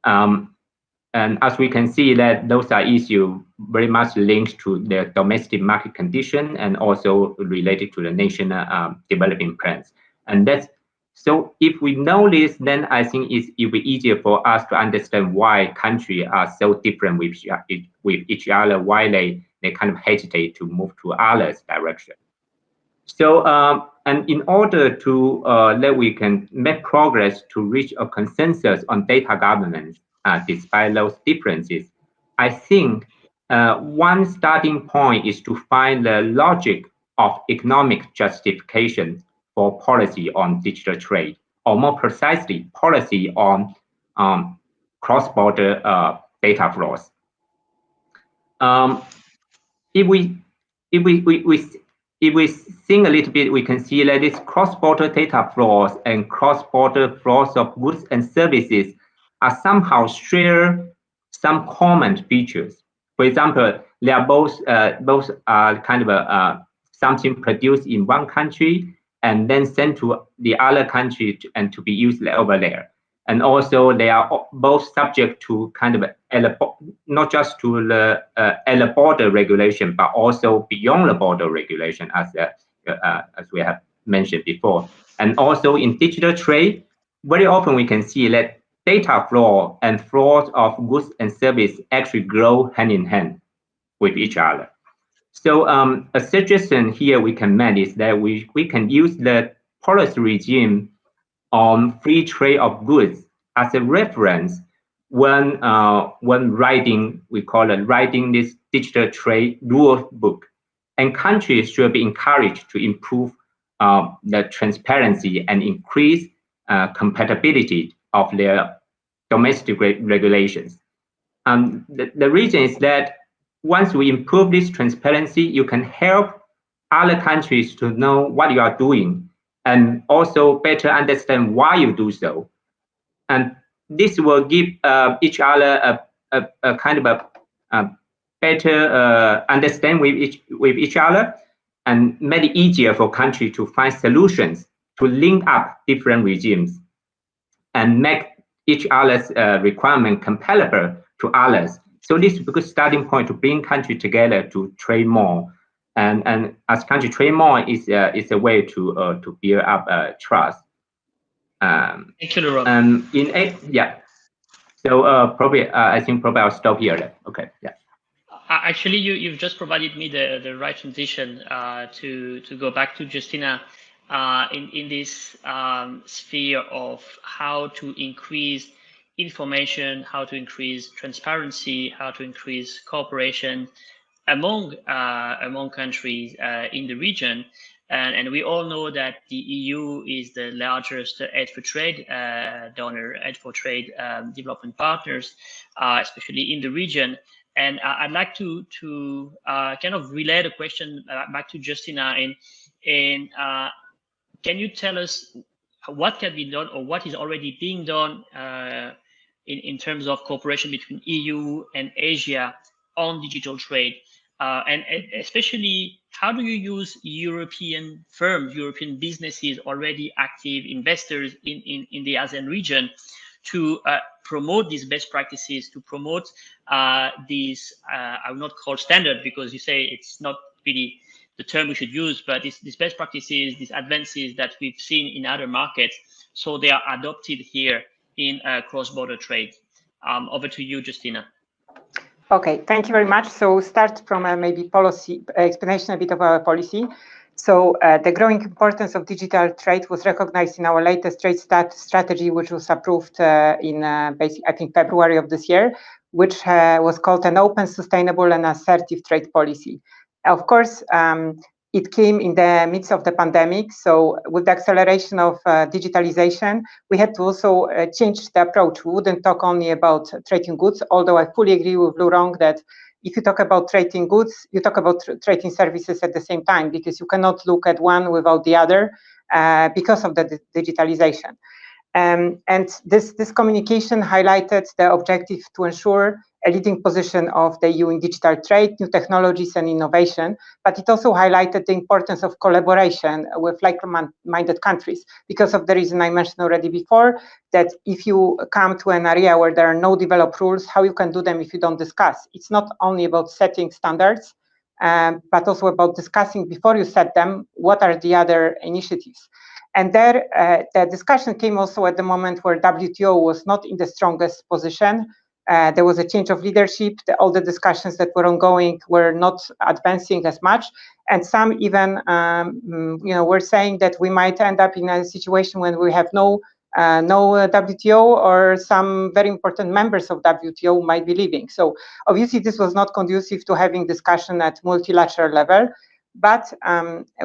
And as we can see that those are issues very much linked to the domestic market condition and also related to the national development plans. And that's, so if we know this, then I think it'll be easier for us to understand why countries are so different with each other, why they kind of hesitate to move to others' direction. So, and in order to that we can make progress to reach a consensus on data governance, despite those differences, I think one starting point is to find the logic of economic justification for policy on digital trade, or more precisely, policy on cross-border data flows. If we think a little bit, we can see that this cross-border data flows and cross-border flows of goods and services are somehow share some common features. For example, they are both are kind of something produced in one country and then sent to the other country and to be used over there. And also they are both subject to kind of not just to the at the border regulation, but also beyond the border regulation, as we have mentioned before. And also in digital trade, very often we can see that data flow and flows of goods and service actually grow hand in hand with each other. So a suggestion here we can make is that we can use the policy regime on free trade of goods as a reference when writing, we call it writing this digital trade rule book. And countries should be encouraged to improve the transparency and increase compatibility of their domestic regulations. The reason is that once we improve this transparency, you can help other countries to know what you are doing and also better understand why you do so. And this will give each other a kind of a better understand with each other and make it easier for countries to find solutions to link up different regimes and make each other's requirement comparable to others. So this is a good starting point to bring countries together to trade more. And as countries trade more, is a way to build up trust. Thank you, Laurent. Yeah. So probably I think probably I'll stop here then. Okay. Yeah. Actually, you've just provided me the right transition to go back to Justina in this sphere of how to increase information, how to increase transparency, how to increase cooperation among countries in the region. And we all know that the EU is the largest aid for trade donor, aid for trade development partners, especially in the region. And I'd like to kind of relay the question back to Justina. And can you tell us what can be done or what is already being done in terms of cooperation between EU and Asia on digital trade? And especially, how do you use European firms, European businesses, already active investors in the ASEAN region to promote these best practices, to promote these, I will not call standard because you say it's not really the term we should use, but these best practices, these advances that we've seen in other markets, so they are adopted here in cross-border trade. Over to you, Justina. Okay, thank you very much. So start from maybe policy explanation a bit of our policy. So the growing importance of digital trade was recognized in our latest trade strategy, which was approved in I think February of this year, which was called an open, sustainable and assertive trade policy. Of course, it came in the midst of the pandemic. So with the acceleration of digitalization, we had to also change the approach. We wouldn't talk only about trading goods, although I fully agree with Laurent that if you talk about trading goods, you talk about trading services at the same time, because you cannot look at one without the other because of the digitalization. And this communication highlighted the objective to ensure a leading position of the EU in digital trade, new technologies and innovation, but it also highlighted the importance of collaboration with like-minded countries because of the reason I mentioned already before, that if you come to an area where there are no developed rules, how you can do them if you don't discuss. It's not only about setting standards, but also about discussing before you set them, what are the other initiatives. And there, the discussion came also at the moment where WTO was not in the strongest position. There was a change of leadership. All the discussions that were ongoing were not advancing as much, and some even, were saying that we might end up in a situation when we have no WTO, or some very important members of WTO might be leaving. So obviously, this was not conducive to having discussion at multilateral level. But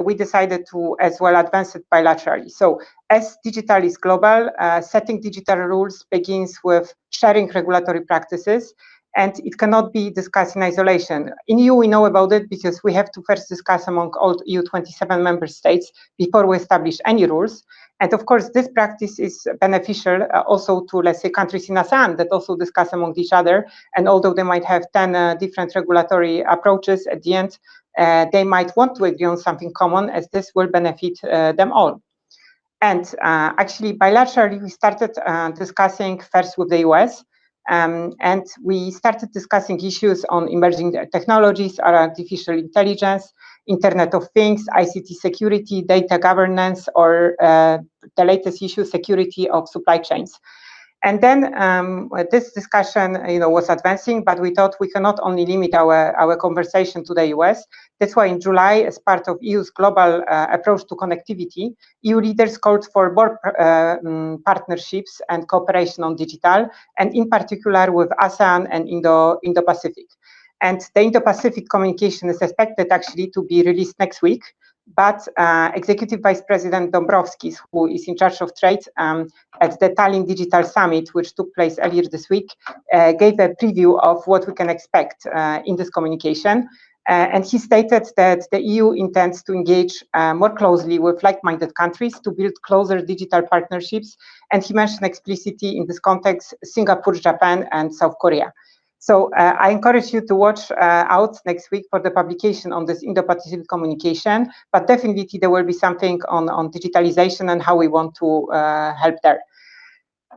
we decided to as well advance it bilaterally. So as digital is global, setting digital rules begins with sharing regulatory practices, and it cannot be discussed in isolation. In EU, we know about it because we have to first discuss among all EU 27 member states before we establish any rules. And of course, this practice is beneficial also to, let's say, countries in Asean that also discuss among each other. And although they might have 10 different regulatory approaches, at the end, they might want to agree on something common, as this will benefit them all. And actually, bilaterally, we started discussing first with the US, and we started discussing issues on emerging technologies, artificial intelligence, Internet of Things, ICT security, data governance, or the latest issue, security of supply chains. And then this discussion, was advancing, but we thought we cannot only limit our conversation to the US. That's why in July, as part of EU's global approach to connectivity, EU leaders called for more partnerships and cooperation on digital, and in particular with ASEAN and Indo-Pacific. And the Indo-Pacific communication is expected actually to be released next week. But Executive Vice President Dombrovskis, who is in charge of trade at the Tallinn Digital Summit, which took place earlier this week, gave a preview of what we can expect in this communication. And he stated that the EU intends to engage more closely with like-minded countries to build closer digital partnerships. And he mentioned explicitly in this context Singapore, Japan, and South Korea. So I encourage you to watch out next week for the publication on this Indo-Pacific communication, but definitely there will be something on digitalization and how we want to help there.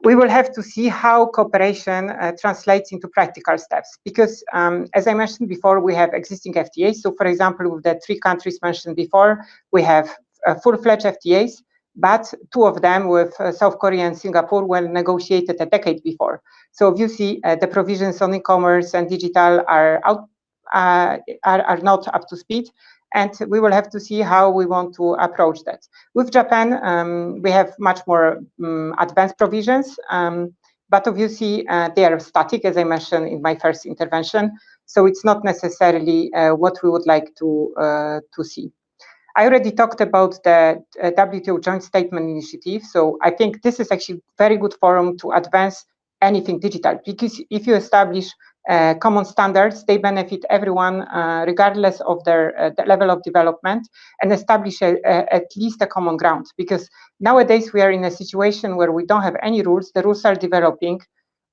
We will have to see how cooperation translates into practical steps, because as I mentioned before, we have existing FTAs. So for example, with the 3 countries mentioned before, we have full-fledged FTAs, but 2 of them with South Korea and Singapore were negotiated a decade before. So obviously, the provisions on e-commerce and digital are not up to speed, and we will have to see how we want to approach that. With Japan, we have much more advanced provisions, but obviously they are static, as I mentioned in my first intervention. So it's not necessarily what we would like to see. I already talked about the WTO Joint Statement Initiative. So I think this is actually a very good forum to advance anything digital, because if you establish common standards, they benefit everyone regardless of their the level of development, and establish at least a common ground. Because nowadays we are in a situation where we don't have any rules. The rules are developing.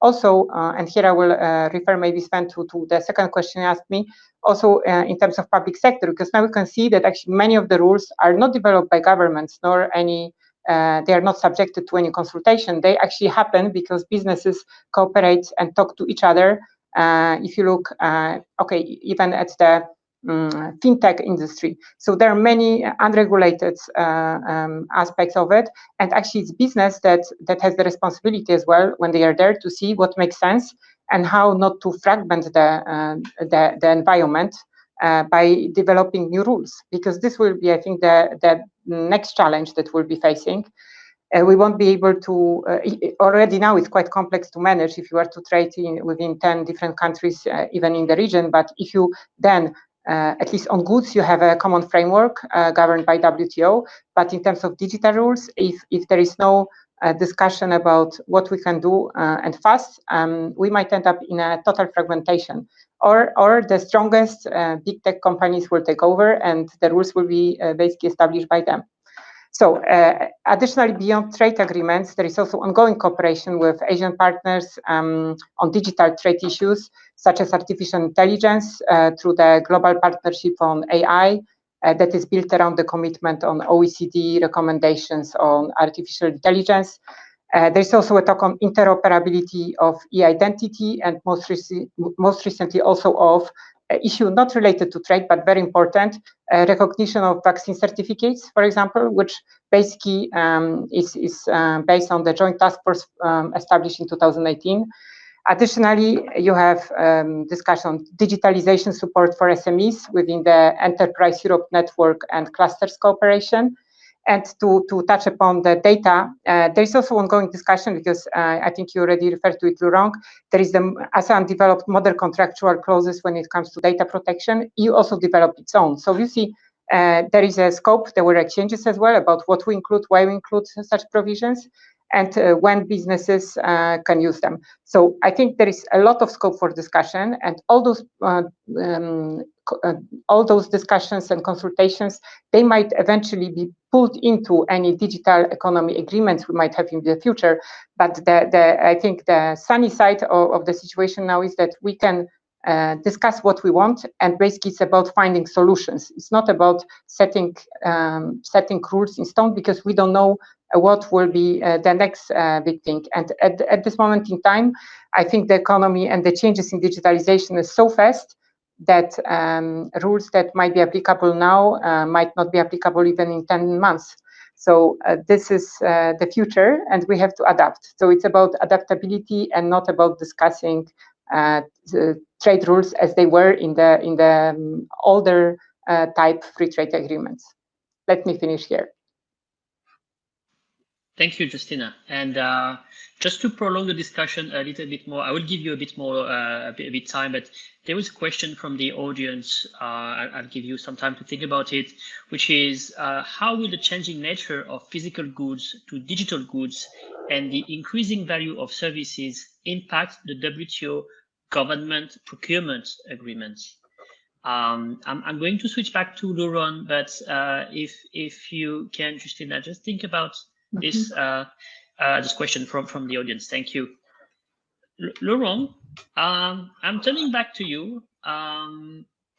Also, and here I will refer maybe Sven to the second question you asked me, also in terms of public sector, because now we can see that actually many of the rules are not developed by governments, nor any, they are not subjected to any consultation. They actually happen because businesses cooperate and talk to each other. If you look, even at the fintech industry. So there are many unregulated aspects of it, and actually it's business that has the responsibility as well when they are there to see what makes sense and how not to fragment the environment by developing new rules, because this will be, I think, the next challenge that we'll be facing. We won't be able to, already now it's quite complex to manage if you are to trade within 10 different countries, even in the region, but if you then at least on goods, you have a common framework governed by WTO. But in terms of digital rules, if there is no discussion about what we can do and fast, we might end up in a total fragmentation. Or the strongest big tech companies will take over, and the rules will be basically established by them. So additionally, beyond trade agreements, there is also ongoing cooperation with Asian partners on digital trade issues, such as artificial intelligence through the Global Partnership on AI that is built around the commitment on OECD recommendations on artificial intelligence. There's also a talk on interoperability of e-identity, and most recently also of issue not related to trade, but very important, recognition of vaccine certificates, for example, which basically is based on the joint task force established in 2018. Additionally, you have discussion on digitalization support for SMEs within the Enterprise Europe Network and clusters cooperation. And to touch upon the data, there is also ongoing discussion, because I think you already referred to it, Laurent. There is the Asean developed model contractual clauses when it comes to data protection. EU also developed its own. So you see, there is a scope. There were exchanges as well about what we include, why we include such provisions, and when businesses can use them. So I think there is a lot of scope for discussion, and all those discussions and consultations, they might eventually be pulled into any digital economy agreements we might have in the future. But I think the sunny side of the situation now is that we can discuss what we want, and basically it's about finding solutions. It's not about setting rules in stone, because we don't know what will be the next big thing. And at this moment in time, I think the economy and the changes in digitalization is so fast that rules that might be applicable now might not be applicable even in 10 months. So this is the future, and we have to adapt. So it's about adaptability and not about discussing the trade rules as they were in the older type free trade agreements. Let me finish here. Thank you, Justina. And just to prolong the discussion a little bit more, I will give you a bit more a bit time, but there was a question from the audience. I'll give you some time to think about it, which is how will the changing nature of physical goods to digital goods and the increasing value of services impact the WTO government procurement agreements? I'm going to switch back to Laurent, but if you can, Justina, just think about this question from the audience. Thank you. Laurent, I'm turning back to you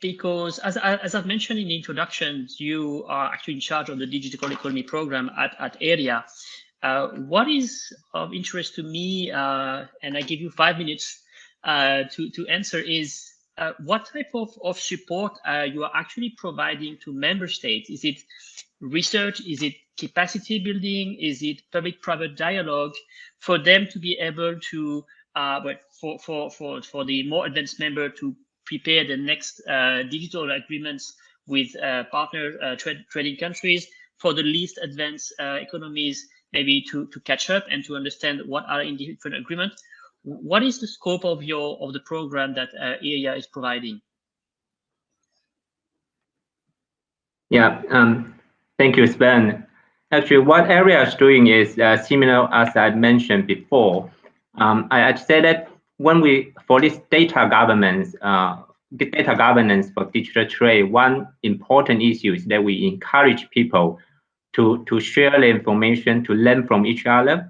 because as I've mentioned in the introduction, you are actually in charge of the digital economy program at AREA. What is of interest to me, and I give you 5 minutes to answer, is what type of support you are actually providing to member states? Is it research? Is it capacity building? Is it public-private dialogue for them to be able to, for the more advanced member to prepare the next digital agreements with partner trading countries, for the least advanced economies maybe to catch up and to understand what are in different agreements? What is the scope of the program that AREA is providing? Yeah, thank you, Sven. Actually, what AREA is doing is similar as I mentioned before. I'd say that for this data governance for digital trade, one important issue is that we encourage people to share the information, to learn from each other,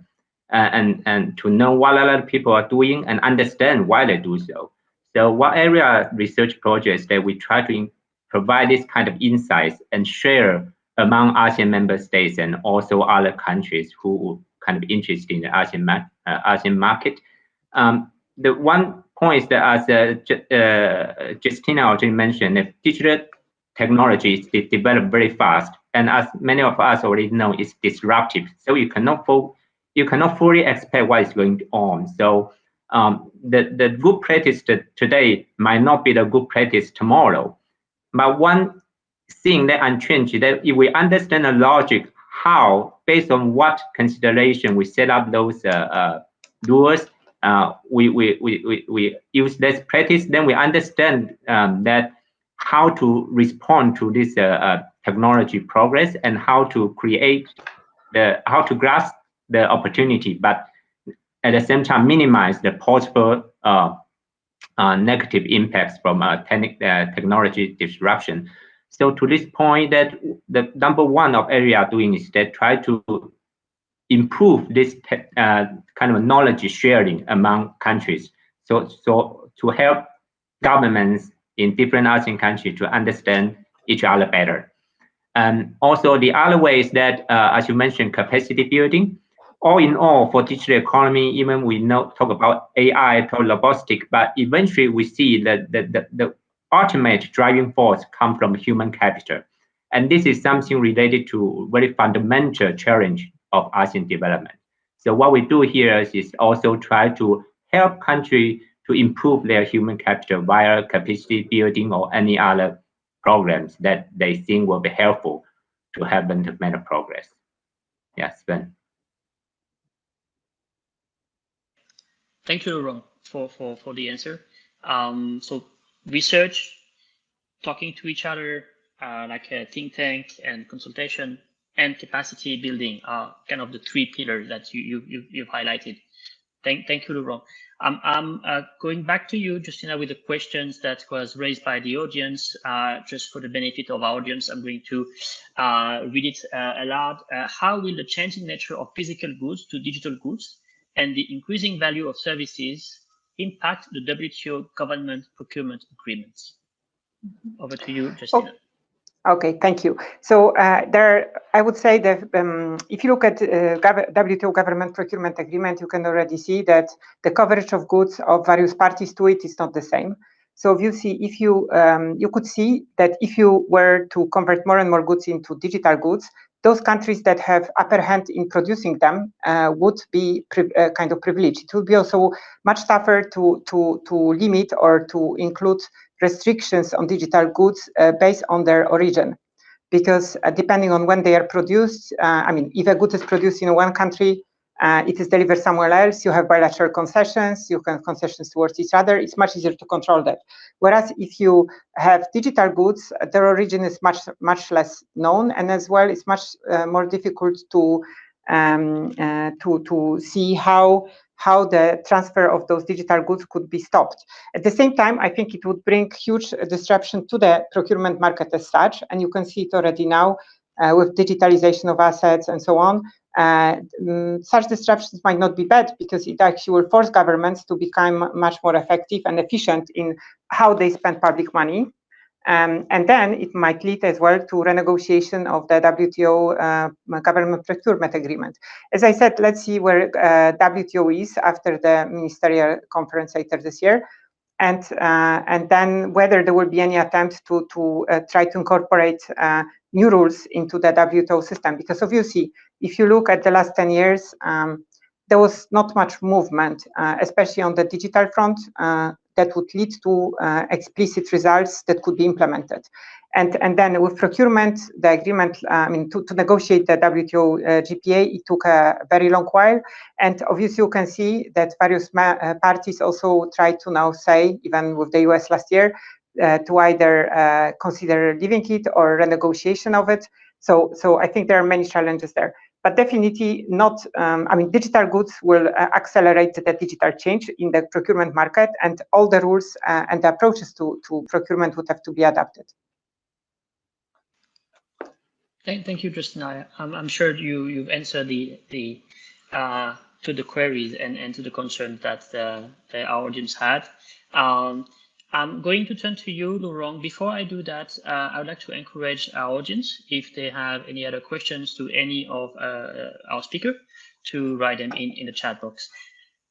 and to know what other people are doing and understand why they do so. So what AREA research projects that we try to provide this kind of insights and share among ASEAN member states and also other countries who are kind of interested in the ASEAN market. The one point is that, as Justina already mentioned, that digital technology is developed very fast, and as many of us already know, it's disruptive. So you cannot fully expect what is going on. So the good practice today might not be the good practice tomorrow. But one thing that unchanged is that if we understand the logic, how, based on what consideration we set up those rules, we use this practice, then we understand that how to respond to this technology progress and how to grasp the opportunity, but at the same time minimize the possible negative impacts from technology disruption. So to this point, that the number one of area doing is that try to improve this kind of knowledge sharing among countries. So to help governments in different ASEAN countries to understand each other better. And also the other way is that, as you mentioned, capacity building. All in all, for digital economy, even we talk about AI, talk robotics, but eventually we see that the ultimate driving force come from human capital. And this is something related to very fundamental challenge of ASEAN development. So what we do here is also try to help countries to improve their human capital via capacity building or any other programs that they think will be helpful to help them to make progress. Yes, Ben. Thank you, Laurent, for the answer. So research, talking to each other, like a think tank and consultation, and capacity building are kind of the three pillars that you've highlighted. Thank you, Laurent. I'm going back to you, Justina, with the questions that was raised by the audience. Just for the benefit of our audience, I'm going to read it aloud. How will the changing nature of physical goods to digital goods and the increasing value of services impact the WTO government procurement agreements? Over to you, Justina. Okay, thank you. So I would say that if you look at WTO government procurement agreement, you can already see that the coverage of goods of various parties to it is not the same. So if you see, if you could see that if you were to convert more and more goods into digital goods, those countries that have upper hand in producing them would be kind of privileged. It would be also much tougher to limit or to include restrictions on digital goods based on their origin, because depending on when they are produced, I mean, if a good is produced in one country, it is delivered somewhere else, you have bilateral concessions, you can concessions towards each other, it's much easier to control that. Whereas if you have digital goods, their origin is much less known, and as well it's much more difficult to see how the transfer of those digital goods could be stopped. At the same time, I think it would bring huge disruption to the procurement market as such, and you can see it already now with digitalization of assets and so on. Such disruptions might not be bad because it actually will force governments to become much more effective and efficient in how they spend public money. And then it might lead as well to renegotiation of the WTO government procurement agreement. As I said, let's see where WTO is after the ministerial conference later this year, and then whether there will be any attempt to try to incorporate new rules into the WTO system. Because obviously, if you look at the last 10 years, there was not much movement, especially on the digital front, that would lead to explicit results that could be implemented. And then with procurement, the agreement, I mean, to negotiate the WTO GPA, it took a very long while. And obviously, you can see that various parties also try to now say, even with the US last year, to either consider leaving it or renegotiation of it. So I think there are many challenges there. But definitely not, I mean, digital goods will accelerate the digital change in the procurement market, and all the rules and the approaches to procurement would have to be adapted. Thank you, Justina. I'm sure you've answered to the queries and to the concerns that our audience had. I'm going to turn to you, Laurent. Before I do that, I would like to encourage our audience, if they have any other questions to any of our speakers, to write them in the chat box.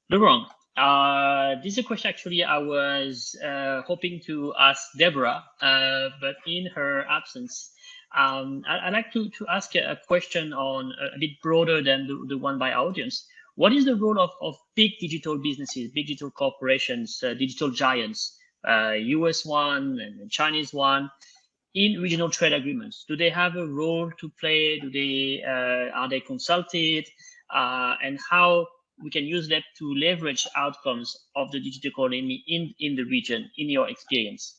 Laurent, this is a question actually I was hoping to ask Deborah, but in her absence, I'd like to ask a question on a bit broader than the one by our audience. What is the role of big digital businesses, big digital corporations, digital giants, US one and Chinese one, in regional trade agreements? Do they have a role to play? Do they are they consulted? And how we can use them to leverage outcomes of the digital economy in the region, in your experience?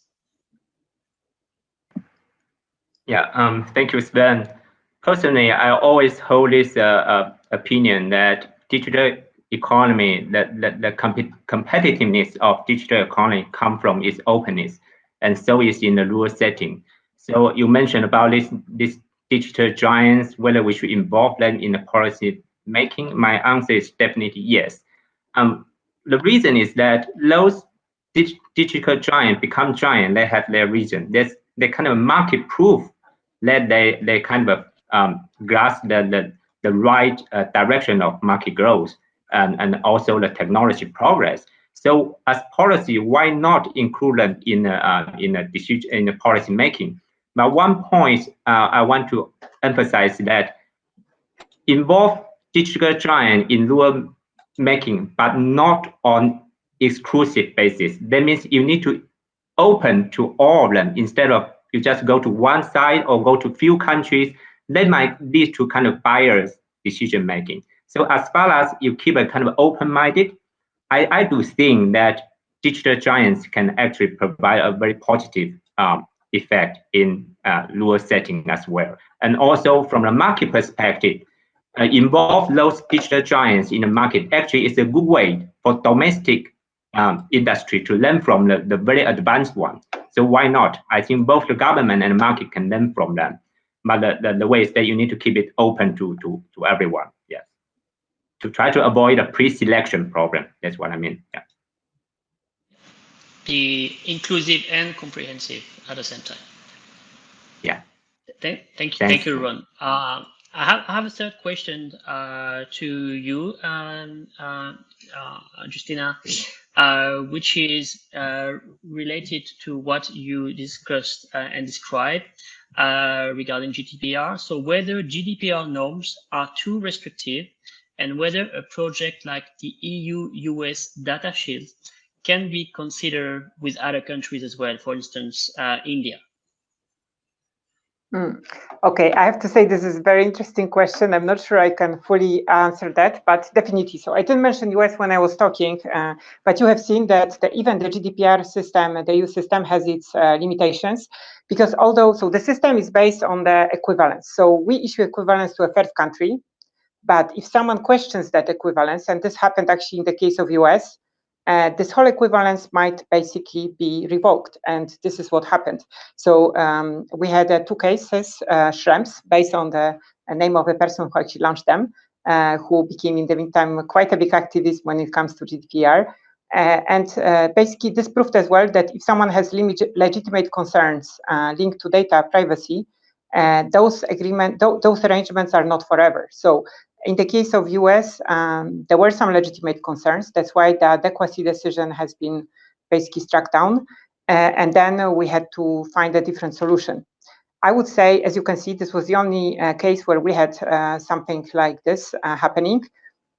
Yeah, thank you, Sven. Personally, I always hold this opinion that digital economy, that the competitiveness of digital economy come from its openness, and so is in the rural setting. So you mentioned about this digital giants, whether we should involve them in the policy making. My answer is definitely yes. The reason is that those digital giants become giant. They have their reason. They kind of market proof that they kind of grasp the right direction of market growth and also the technology progress. So as policy, why not include them in the policy making? But one point I want to emphasize that involve digital giant in rule making, but not on exclusive basis. That means you need to open to all of them instead of you just go to one side or go to few countries. That might lead to kind of biased decision making. So as far as you keep a kind of open-minded, I do think that digital giants can actually provide a very positive effect in rural setting as well. And also from a market perspective, involve those digital giants in the market actually is a good way for domestic industry to learn from the very advanced one. So why not? I think both the government and the market can learn from them. But the way is that you need to keep it open to everyone. Yes. To try to avoid a pre-selection problem. That's what I mean. Yeah. Be inclusive and comprehensive at the same time. Yeah. Thank you, Ron. I have a third question to you, Justina, which is related to what you discussed and described regarding GDPR. So whether GDPR norms are too restrictive and whether a project like the EU-US data shield can be considered with other countries as well, for instance, India. Okay, I have to say this is a very interesting question. I'm not sure I can fully answer that, but definitely. So I didn't mention US when I was talking, but you have seen that even the GDPR system, the EU system, has its limitations, because so the system is based on the equivalence. So we issue equivalence to a third country, but if someone questions that equivalence, and this happened actually in the case of US, this whole equivalence might basically be revoked, and this is what happened. So we had two cases, Schrems, based on the name of the person who actually launched them, who became in the meantime quite a big activist when it comes to GDPR. And basically this proved as well that if someone has legitimate concerns linked to data privacy, those arrangements are not forever. So in the case of US, there were some legitimate concerns. That's why the adequacy decision has been basically struck down. And then we had to find a different solution. I would say, as you can see, this was the only case where we had something like this happening,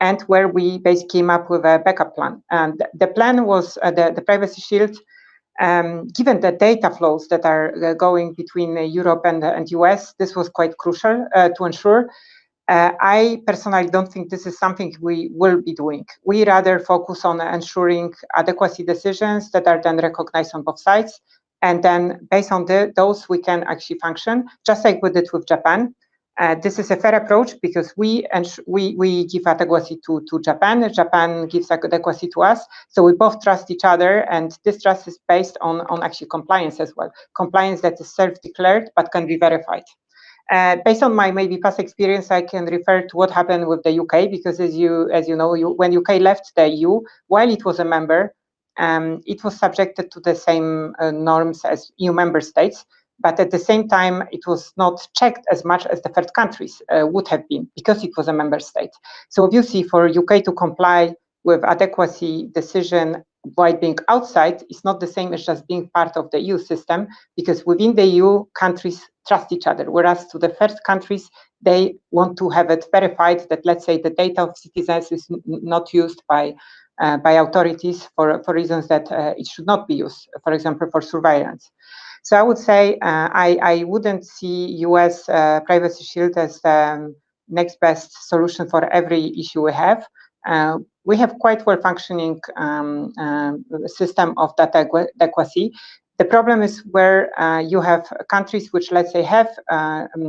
and where we basically came up with a backup plan. And the plan was the privacy shield. Given the data flows that are going between Europe and US, this was quite crucial to ensure. I personally don't think this is something we will be doing. We rather focus on ensuring adequacy decisions that are then recognized on both sides. And then based on those, we can actually function, just like we did with Japan. This is a fair approach because we give adequacy to Japan. Japan gives adequacy to us. So we both trust each other. And this trust is based on actually compliance as well. Compliance that is self-declared but can be verified. Based on my maybe past experience, I can refer to what happened with the UK, because as you know, when UK left the EU, while it was a member, it was subjected to the same norms as EU member states, but at the same time, it was not checked as much as the third countries would have been, because it was a member state. So obviously, for UK to comply with adequacy decision while being outside is not the same as just being part of the EU system, because within the EU, countries trust each other, whereas to the first countries, they want to have it verified that, let's say, the data of citizens is not used by authorities for reasons that it should not be used, for example, for surveillance. So I would say I wouldn't see US privacy shield as the next best solution for every issue we have. We have quite well-functioning system of data adequacy. The problem is where you have countries which, let's say, have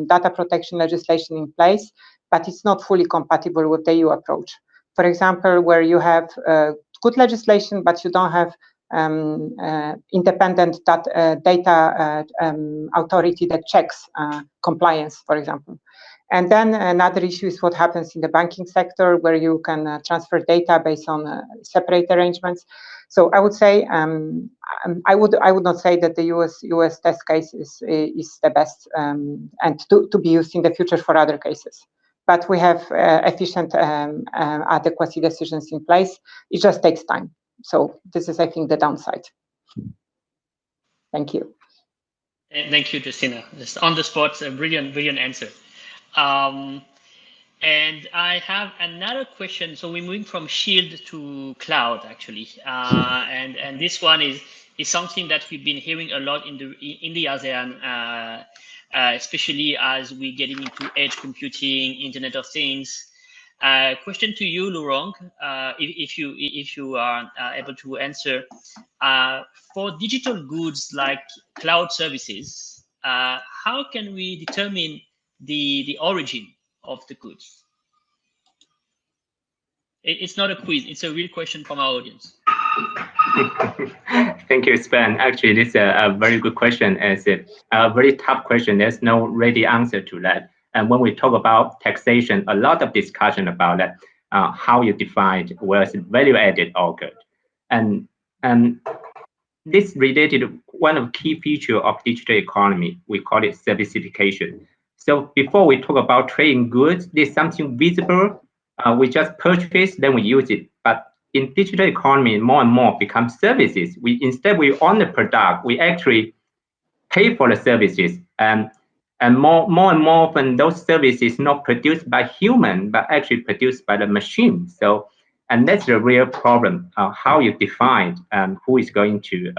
data protection legislation in place, but it's not fully compatible with the EU approach. For example, where you have good legislation, but you don't have independent data authority that checks compliance, for example. And then another issue is what happens in the banking sector, where you can transfer data based on separate arrangements. So I would say I would not say that the US test case is the best and to be used in the future for other cases. But we have efficient adequacy decisions in place. It just takes time. So this is, I think, the downside. Thank you. Thank you, Justina. Just on the spot, a brilliant answer. And I have another question. So we're moving from Shield to cloud, actually, and this one is something that we've been hearing a lot in the ASEAN, especially as we're getting into edge computing, Internet of Things. Question to you, Laurent, if you are able to answer. For digital goods like cloud services, how can we determine the origin of the goods? It's not a quiz, it's a real question from our audience. Thank you, Sven. Actually, this is a very good question. It's a very tough question. There's no ready answer to that. And when we talk about taxation, a lot of discussion about that, how you define where is value added or good. And this related to one of the key features of digital economy. We call it servicification. So before we talk about trading goods, there's something visible. We just purchase, then we use it. But in digital economy, more and more become services. Instead we own the product, we actually pay for the services. And more and more often, those services not produced by human, but actually produced by the machine. So, and that's the real problem. How you define who is going to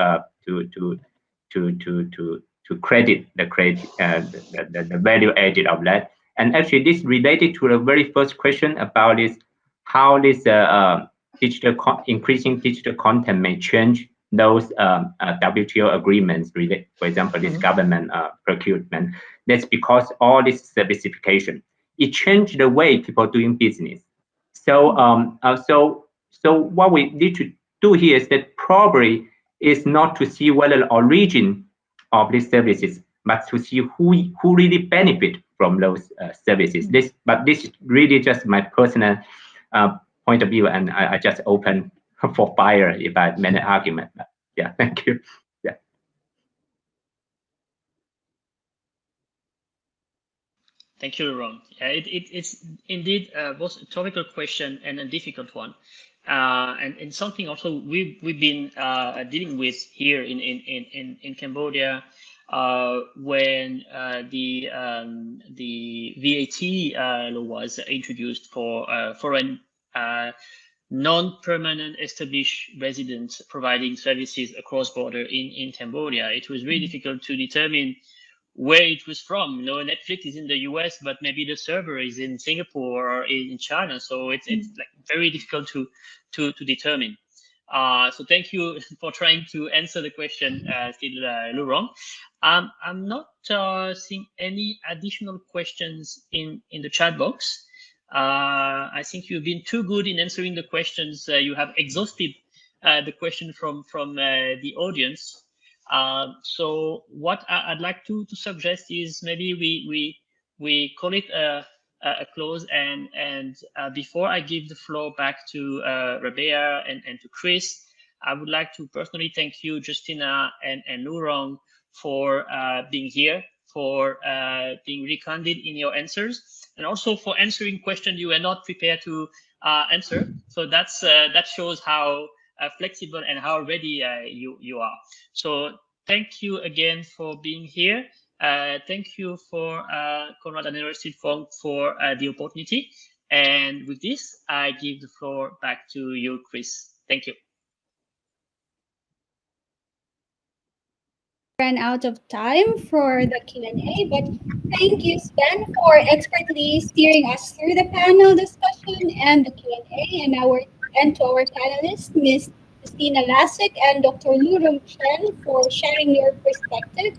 credit the value added of that. And actually, this related to the very first question about this, how this increasing digital content may change those WTO agreements. For example, this government procurement. That's because all this servicification, it changed the way people doing business. So so what we need to do here is that probably is not to see whether the origin of these services, but to see who really benefit from those services. But this is really just my personal point of view, and I just open for fire if I made an argument. Yeah, thank you. Yeah. Thank you, Laurent. It's indeed both a topical question and a difficult one, and something also we've been dealing with here in Cambodia. When the VAT law was introduced for foreign non-permanent established residents providing services across border in Cambodia, it was really difficult to determine where it was from. You know, Netflix is in the US, but maybe the server is in Singapore or in China, so it's like very difficult to determine. So thank you for trying to answer the question, still, Laurent. I'm not seeing any additional questions in the chat box. I think you've been too good in answering the questions. You have exhausted the question from the audience. So what I'd like to suggest is maybe we call it a close, and before I give the floor back to Rabea and to Chris, I would like to personally thank you, Justina and Laurent, for being here, for being really candid in your answers, and also for answering questions you were not prepared to answer. So that shows how flexible and how ready you are. So thank you again for being here. Thank you for Konrad-Adenauer-Stiftung for the opportunity. And with this, I give the floor back to you, Chris. Thank you. Ran out of time for the Q&A, but thank you, Sven, for expertly steering us through the panel discussion and the Q&A, and to our panelists, Ms. Justina Lasik and Dr. Laurent Chen, for sharing your perspective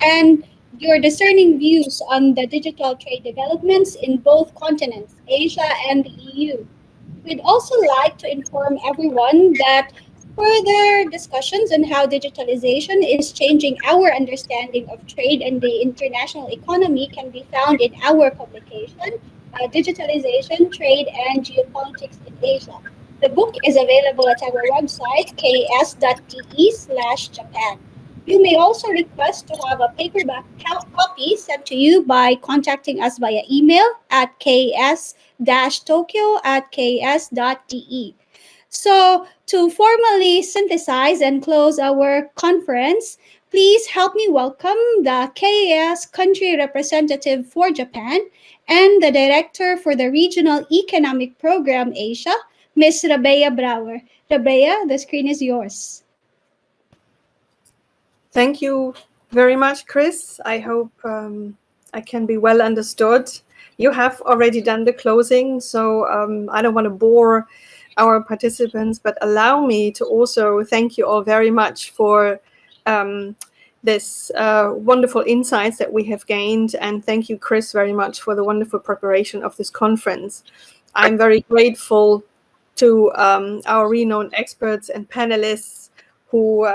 and your discerning views on the digital trade developments in both continents, Asia and the EU. We'd also like to inform everyone that Further discussions on how digitalization is changing our understanding of trade and the international economy can be found in our publication, Digitalization, Trade, and Geopolitics in Asia. The book is available at our website, kes.de/Japan. You may also request to have a paperback copy sent to you by contacting us via email at ks-tokyo@ks.de. So, to formally synthesize and close our conference, please help me welcome the KAS country representative for Japan and the director for the Regional Economic Program Asia, Ms. Rabea Brouwer. Rabea, the screen is yours. Thank you very much, Chris. I hope I can be well understood. You have already done the closing, so I don't want to bore our participants, but allow me to also thank you all very much for this wonderful insights that we have gained. And thank you, Chris, very much for the wonderful preparation of this conference. I'm very grateful to our renowned experts and panelists who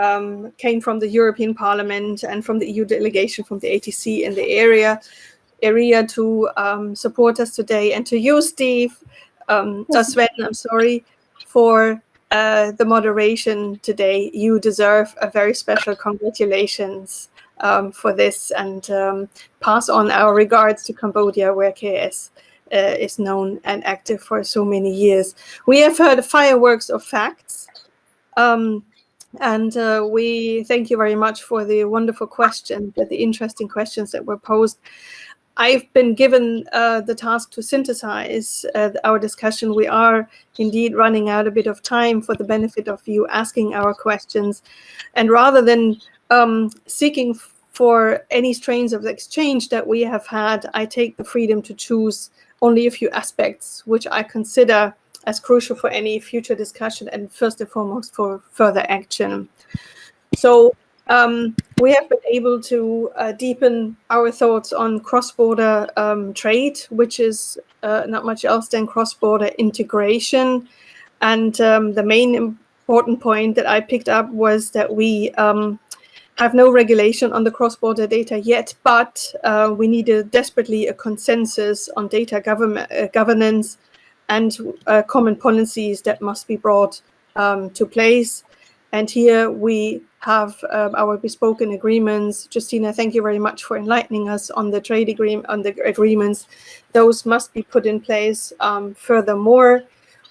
came from the European Parliament and from the EU delegation from the ATC in the area to support us today, and to you, Sven, I'm sorry, for the moderation today. You deserve a very special congratulations for this, and pass on our regards to Cambodia, where KS is known and active for so many years. We have heard fireworks of facts. And we thank you very much for the wonderful questions, the interesting questions that were posed. I've been given the task to synthesize our discussion. We are indeed running out a bit of time for the benefit of you asking our questions. And rather than seeking for any strains of exchange that we have had, I take the freedom to choose only a few aspects which I consider as crucial for any future discussion and first and foremost for further action. So we have been able to deepen our thoughts on cross-border trade, which is not much else than cross-border integration. And the main important point that I picked up was that we have no regulation on the cross-border data yet, but we need desperately a consensus on data governance and common policies that must be brought to place. And here we have our bespoken agreements. Justina, thank you very much for enlightening us on the trade agreements. Those must be put in place. Furthermore,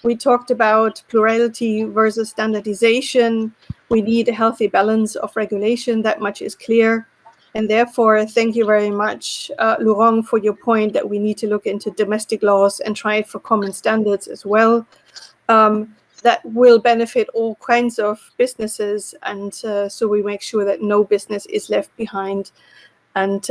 we talked about plurality versus standardization. We need a healthy balance of regulation. That much is clear. And therefore, thank you very much, Laurent, for your point that we need to look into domestic laws and try for common standards as well. That will benefit all kinds of businesses. And so we make sure that no business is left behind. And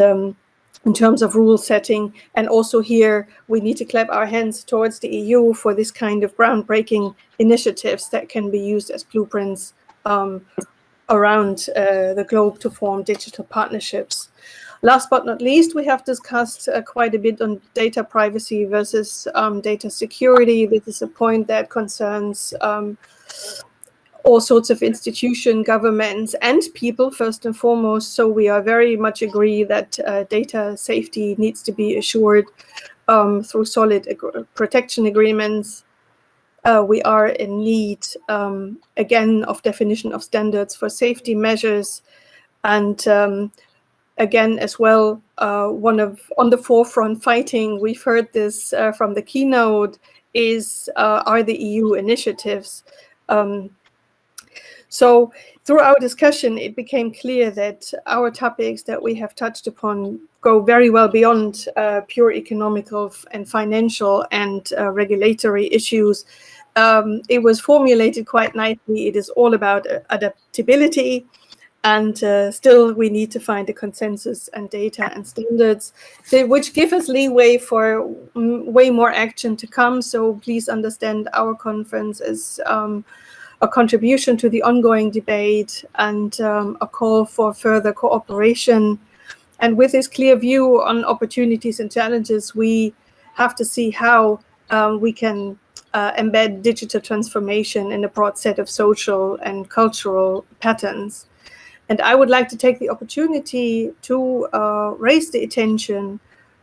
in terms of rule setting, and also here, we need to clap our hands towards the EU for this kind of groundbreaking initiatives that can be used as blueprints around the globe to form digital partnerships. Last but not least, we have discussed quite a bit on data privacy versus data security. This is a point that concerns all sorts of institutions, governments, and people, first and foremost. So we are very much agree that data safety needs to be assured through solid protection agreements. We are in need, again, of definition of standards for safety measures. And again, as well, on the forefront fighting, we've heard this from the keynote, are the EU initiatives. So through our discussion, it became clear that our topics that we have touched upon go very well beyond pure economical and financial and regulatory issues. It was formulated quite nicely. It is all about adaptability. And still, we need to find a consensus and data and standards, which give us leeway for way more action to come. So please understand our conference as a contribution to the ongoing debate and a call for further cooperation. And with this clear view on opportunities and challenges, we have to see how we can embed digital transformation in a broad set of social and cultural patterns. And I would like to take the opportunity to raise the attention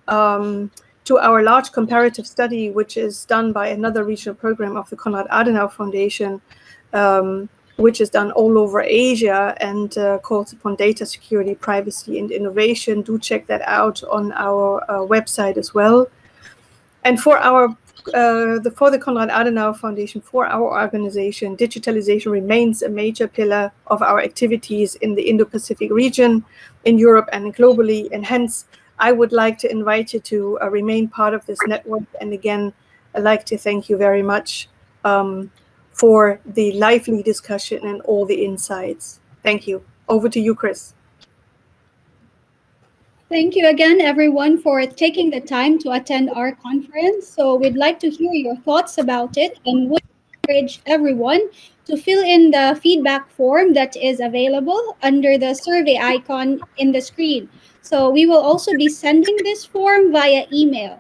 to our large comparative study, which is done by another regional program of the Konrad-Adenauer Foundation, which is done all over Asia and calls upon data security, privacy, and innovation. Do check that out on our website as well. And for the Konrad-Adenauer Foundation, for our organization, digitalization remains a major pillar of our activities in the Indo-Pacific region, in Europe and globally. And hence, I would like to invite you to remain part of this network. And again, I'd like to thank you very much for the lively discussion and all the insights. Thank you. Over to you, Chris. Thank you again, everyone, for taking the time to attend our conference. So we'd like to hear your thoughts about it and would encourage everyone to fill in the feedback form that is available under the survey icon in the screen. So we will also be sending this form via email.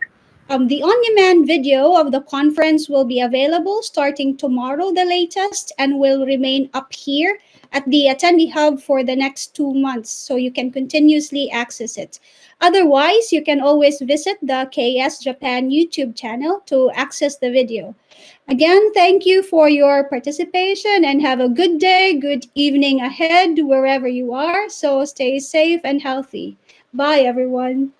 The on-demand video of the conference will be available starting tomorrow, the latest, and will remain up here at the Attendee Hub for the next 2 months, so you can continuously access it. Otherwise, you can always visit the KS Japan YouTube channel to access the video. Again, thank you for your participation and have a good day, good evening ahead, wherever you are. So stay safe and healthy. Bye, everyone.